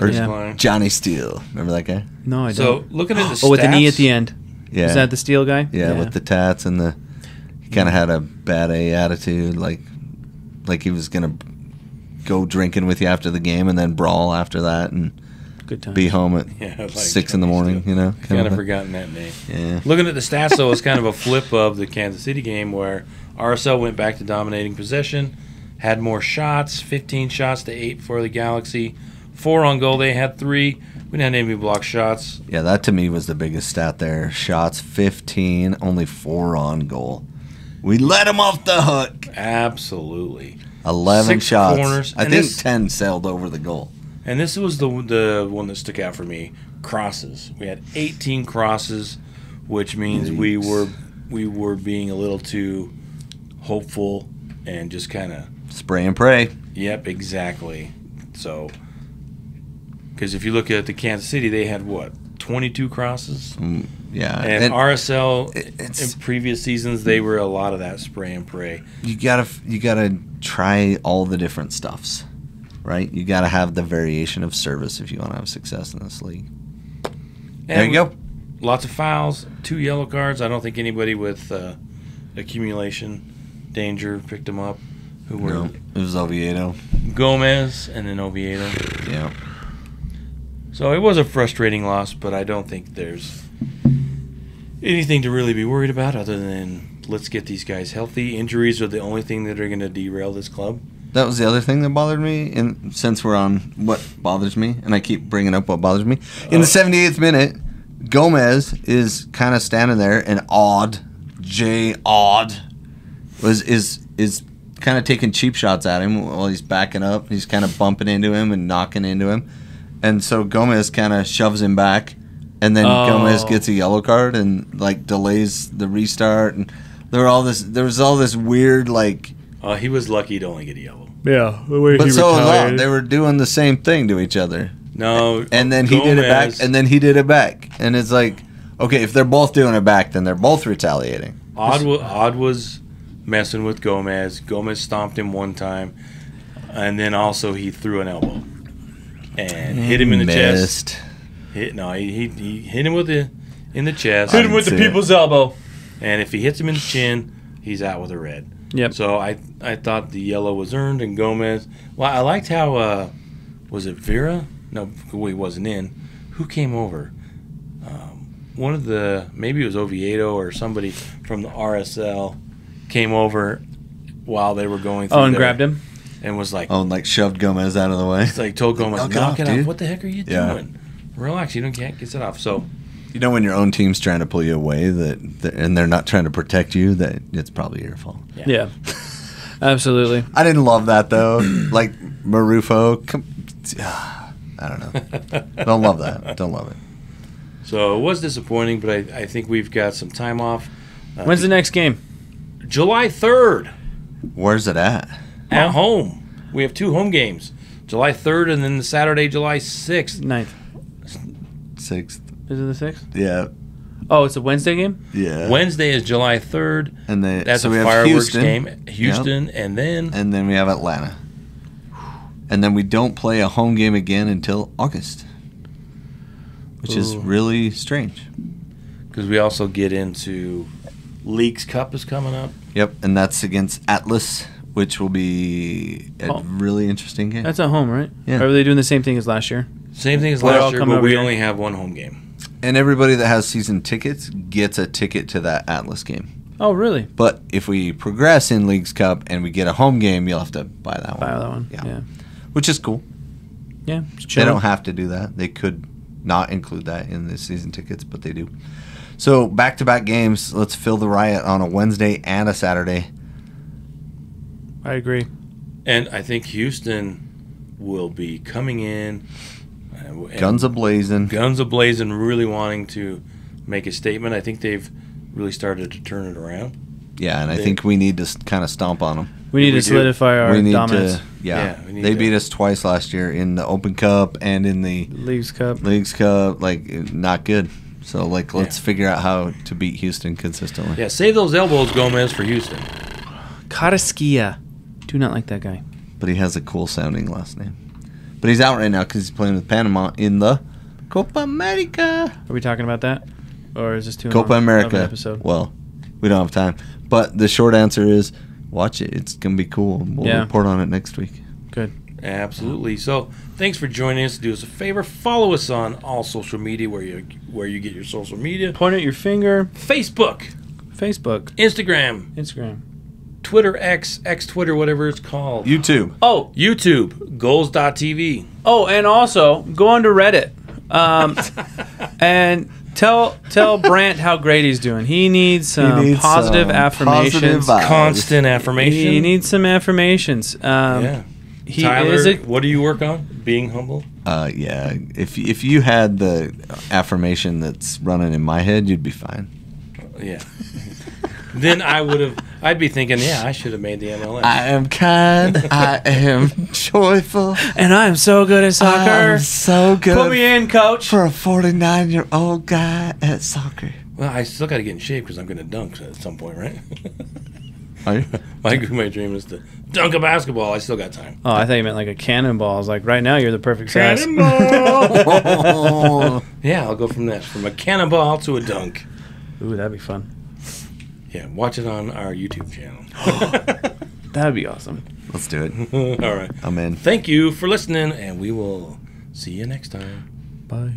Or Yeah. Johnny Steele. Remember that guy? No, I So don't. looking at the Oh, with an E stats- at the end. Yeah. Is that the steel guy? Yeah, with the tats and the. He kind of had a bad A attitude, like he was gonna go drinking with you after the game and then brawl after that and good time. be home at Yeah, like 6 in the morning. You know, Kind of thing. forgotten that name. Yeah. Looking at the stats, though, it's kind of a flip of the Kansas City game where RSL went back to dominating possession, had more shots, 15 shots to 8 for the Galaxy, 4 on goal. They had 3. We didn't have any block shots. Yeah, that to me was the biggest stat there. Shots 15, only 4 on goal. We let him off the hook. Absolutely. 11 6 shots. corners, I and think this- 10 sailed over the goal. And this was the one that stuck out for me. Crosses. We had 18 crosses, which means we were being a little too hopeful and just kind of. Spray and pray. Yep, exactly. So, because if you look at the Kansas City, they had what, 22 crosses, Yeah. and RSL it's- in previous seasons they were a lot of that spray and pray. you gotta try all the different stuffs, right? You gotta have the variation of service if you want to have success in this league. There you go. Lots of fouls, 2 yellow cards. I don't think anybody with accumulation danger picked them up. Who were No, it was Oviedo. Gomez and then Oviedo. Yeah. So it was a frustrating loss, but I don't think there's anything to really be worried about other than let's get these guys healthy. Injuries are the only thing that are going to derail this club. That was the other thing that bothered me. And since we're on what bothers me, and I keep bringing up what bothers me, in the 78th minute, Gomez is kind of standing there, and Odd is kind of taking cheap shots at him while he's backing up. He's kind of bumping into him and knocking into him, and so Gomez kind of shoves him back, and then Gomez gets a yellow card and like delays the restart. And there was all this weird like. He was lucky to only get a yellow. Yeah, the way But so was Odd. They were doing the same thing to each other. No, And then he did it back, Gomez- and then he did it back. And it's like, okay, if they're both doing it back, then they're both retaliating. Odd was messing with Gomez. Gomez stomped him one time, and then also he threw an elbow and hit him in the chest. He hit him in the chest. Hit him with the That's it. people's elbow. And if he hits him in the chin, he's out with a red. Yep. So I thought the yellow was earned, and Gomez. Well, I liked how was it Vera? No, he wasn't in. Who came over? One of maybe it was Oviedo or somebody from the RSL came over while they were going through. Oh, and grabbed him. and was like, Oh, and like shoved Gomez out of the way. it's like told Gomez, knock it off. dude. What the heck are you Yeah. doing? Relax, you can't get it off. So You know when your own team's trying to pull you away and they're not trying to protect you, that it's probably your fault. Yeah. Absolutely. I didn't love that though. Like Marufo, I don't know. Don't love that. Don't love it. So it was disappointing, but I think we've got some time off. When's the next game? July 3rd. Where's it at? At home. We have 2 home games. July 3rd and then the Saturday, July 6th. 9th. 6th. Is it the 6th? Yeah. Oh, it's a Wednesday game? Yeah. Wednesday is July 3rd. And That's so a we have fireworks Houston. game. Houston, and then we have Atlanta. And then we don't play a home game again until August, which is really strange. because we also get into Leagues Cup is coming up. Yep, and that's against Atlas, which will be a really interesting game. That's at home, right? Yeah. Are they doing the same thing as last year? Same thing as They're all last year, coming but over we here. only have 1 home game. And everybody that has season tickets gets a ticket to that Atlas game. Oh, really? But if we progress in Leagues Cup and we get a home game, you'll have to buy that one. Buy that one. Yeah. Yeah. Which is cool. Yeah. They don't have to do that. They could not include that in the season tickets, but they do. So back-to-back games. Let's fill the riot on a Wednesday and a Saturday. I agree. And I think Houston will be coming in. And Guns a-blazing. Guns a-blazing, really wanting to make a statement. I think they've really started to turn it around. Yeah, and I think we need to kind of stomp on them. We need We to do. solidify our We need dominance. to, we need they to- beat us twice last year in the Open Cup and in the Leagues Cup. Leagues Cup. Like, not good. So, like, let's figure out how to beat Houston consistently. Yeah, save those elbows, Gomez, for Houston. Karaskia. Do not like that guy. But he has a cool sounding last name. But he's out right now because he's playing with Panama in the Copa America. Are we talking about that? Or is this too Copa long of an America. episode? Well, we don't have time. But the short answer is watch it. It's going to be cool. We'll report on it next week. Good. Absolutely. So, thanks for joining us. Do us a favor, follow us on all social media where you get your social media. Point at your finger. Facebook, Facebook. Instagram, Instagram. Twitter, X Twitter, whatever it's called. YouTube. Oh, YouTube, goals.tv. Oh, and also go on to Reddit, and tell Brandt how great he's doing. He needs some positive affirmations. positive vibes. Constant affirmation. He needs some affirmations. Yeah. He Tyler, is a, what do you work on? Being humble? Yeah. If you had the affirmation that's running in my head, you'd be fine. Yeah. Then I'd be thinking, yeah, I should have made the MLS. I am kind. I am joyful. and I'm so good at soccer. I'm so good. Put me in, coach. for a 49-year-old guy at soccer. Well, I still got to get in shape because I'm going to dunk at some point, right? Are you? My dream is to dunk a basketball. I still got time. Oh, I thought you meant like a cannonball. I was like, right now you're the perfect size. Oh. Yeah, I'll go from that. From a cannonball to a dunk. Ooh, that'd be fun. Yeah, watch it on our YouTube channel. That'd be awesome. Let's do it. All right. I'm in. Thank you for listening, and we will see you next time. Bye.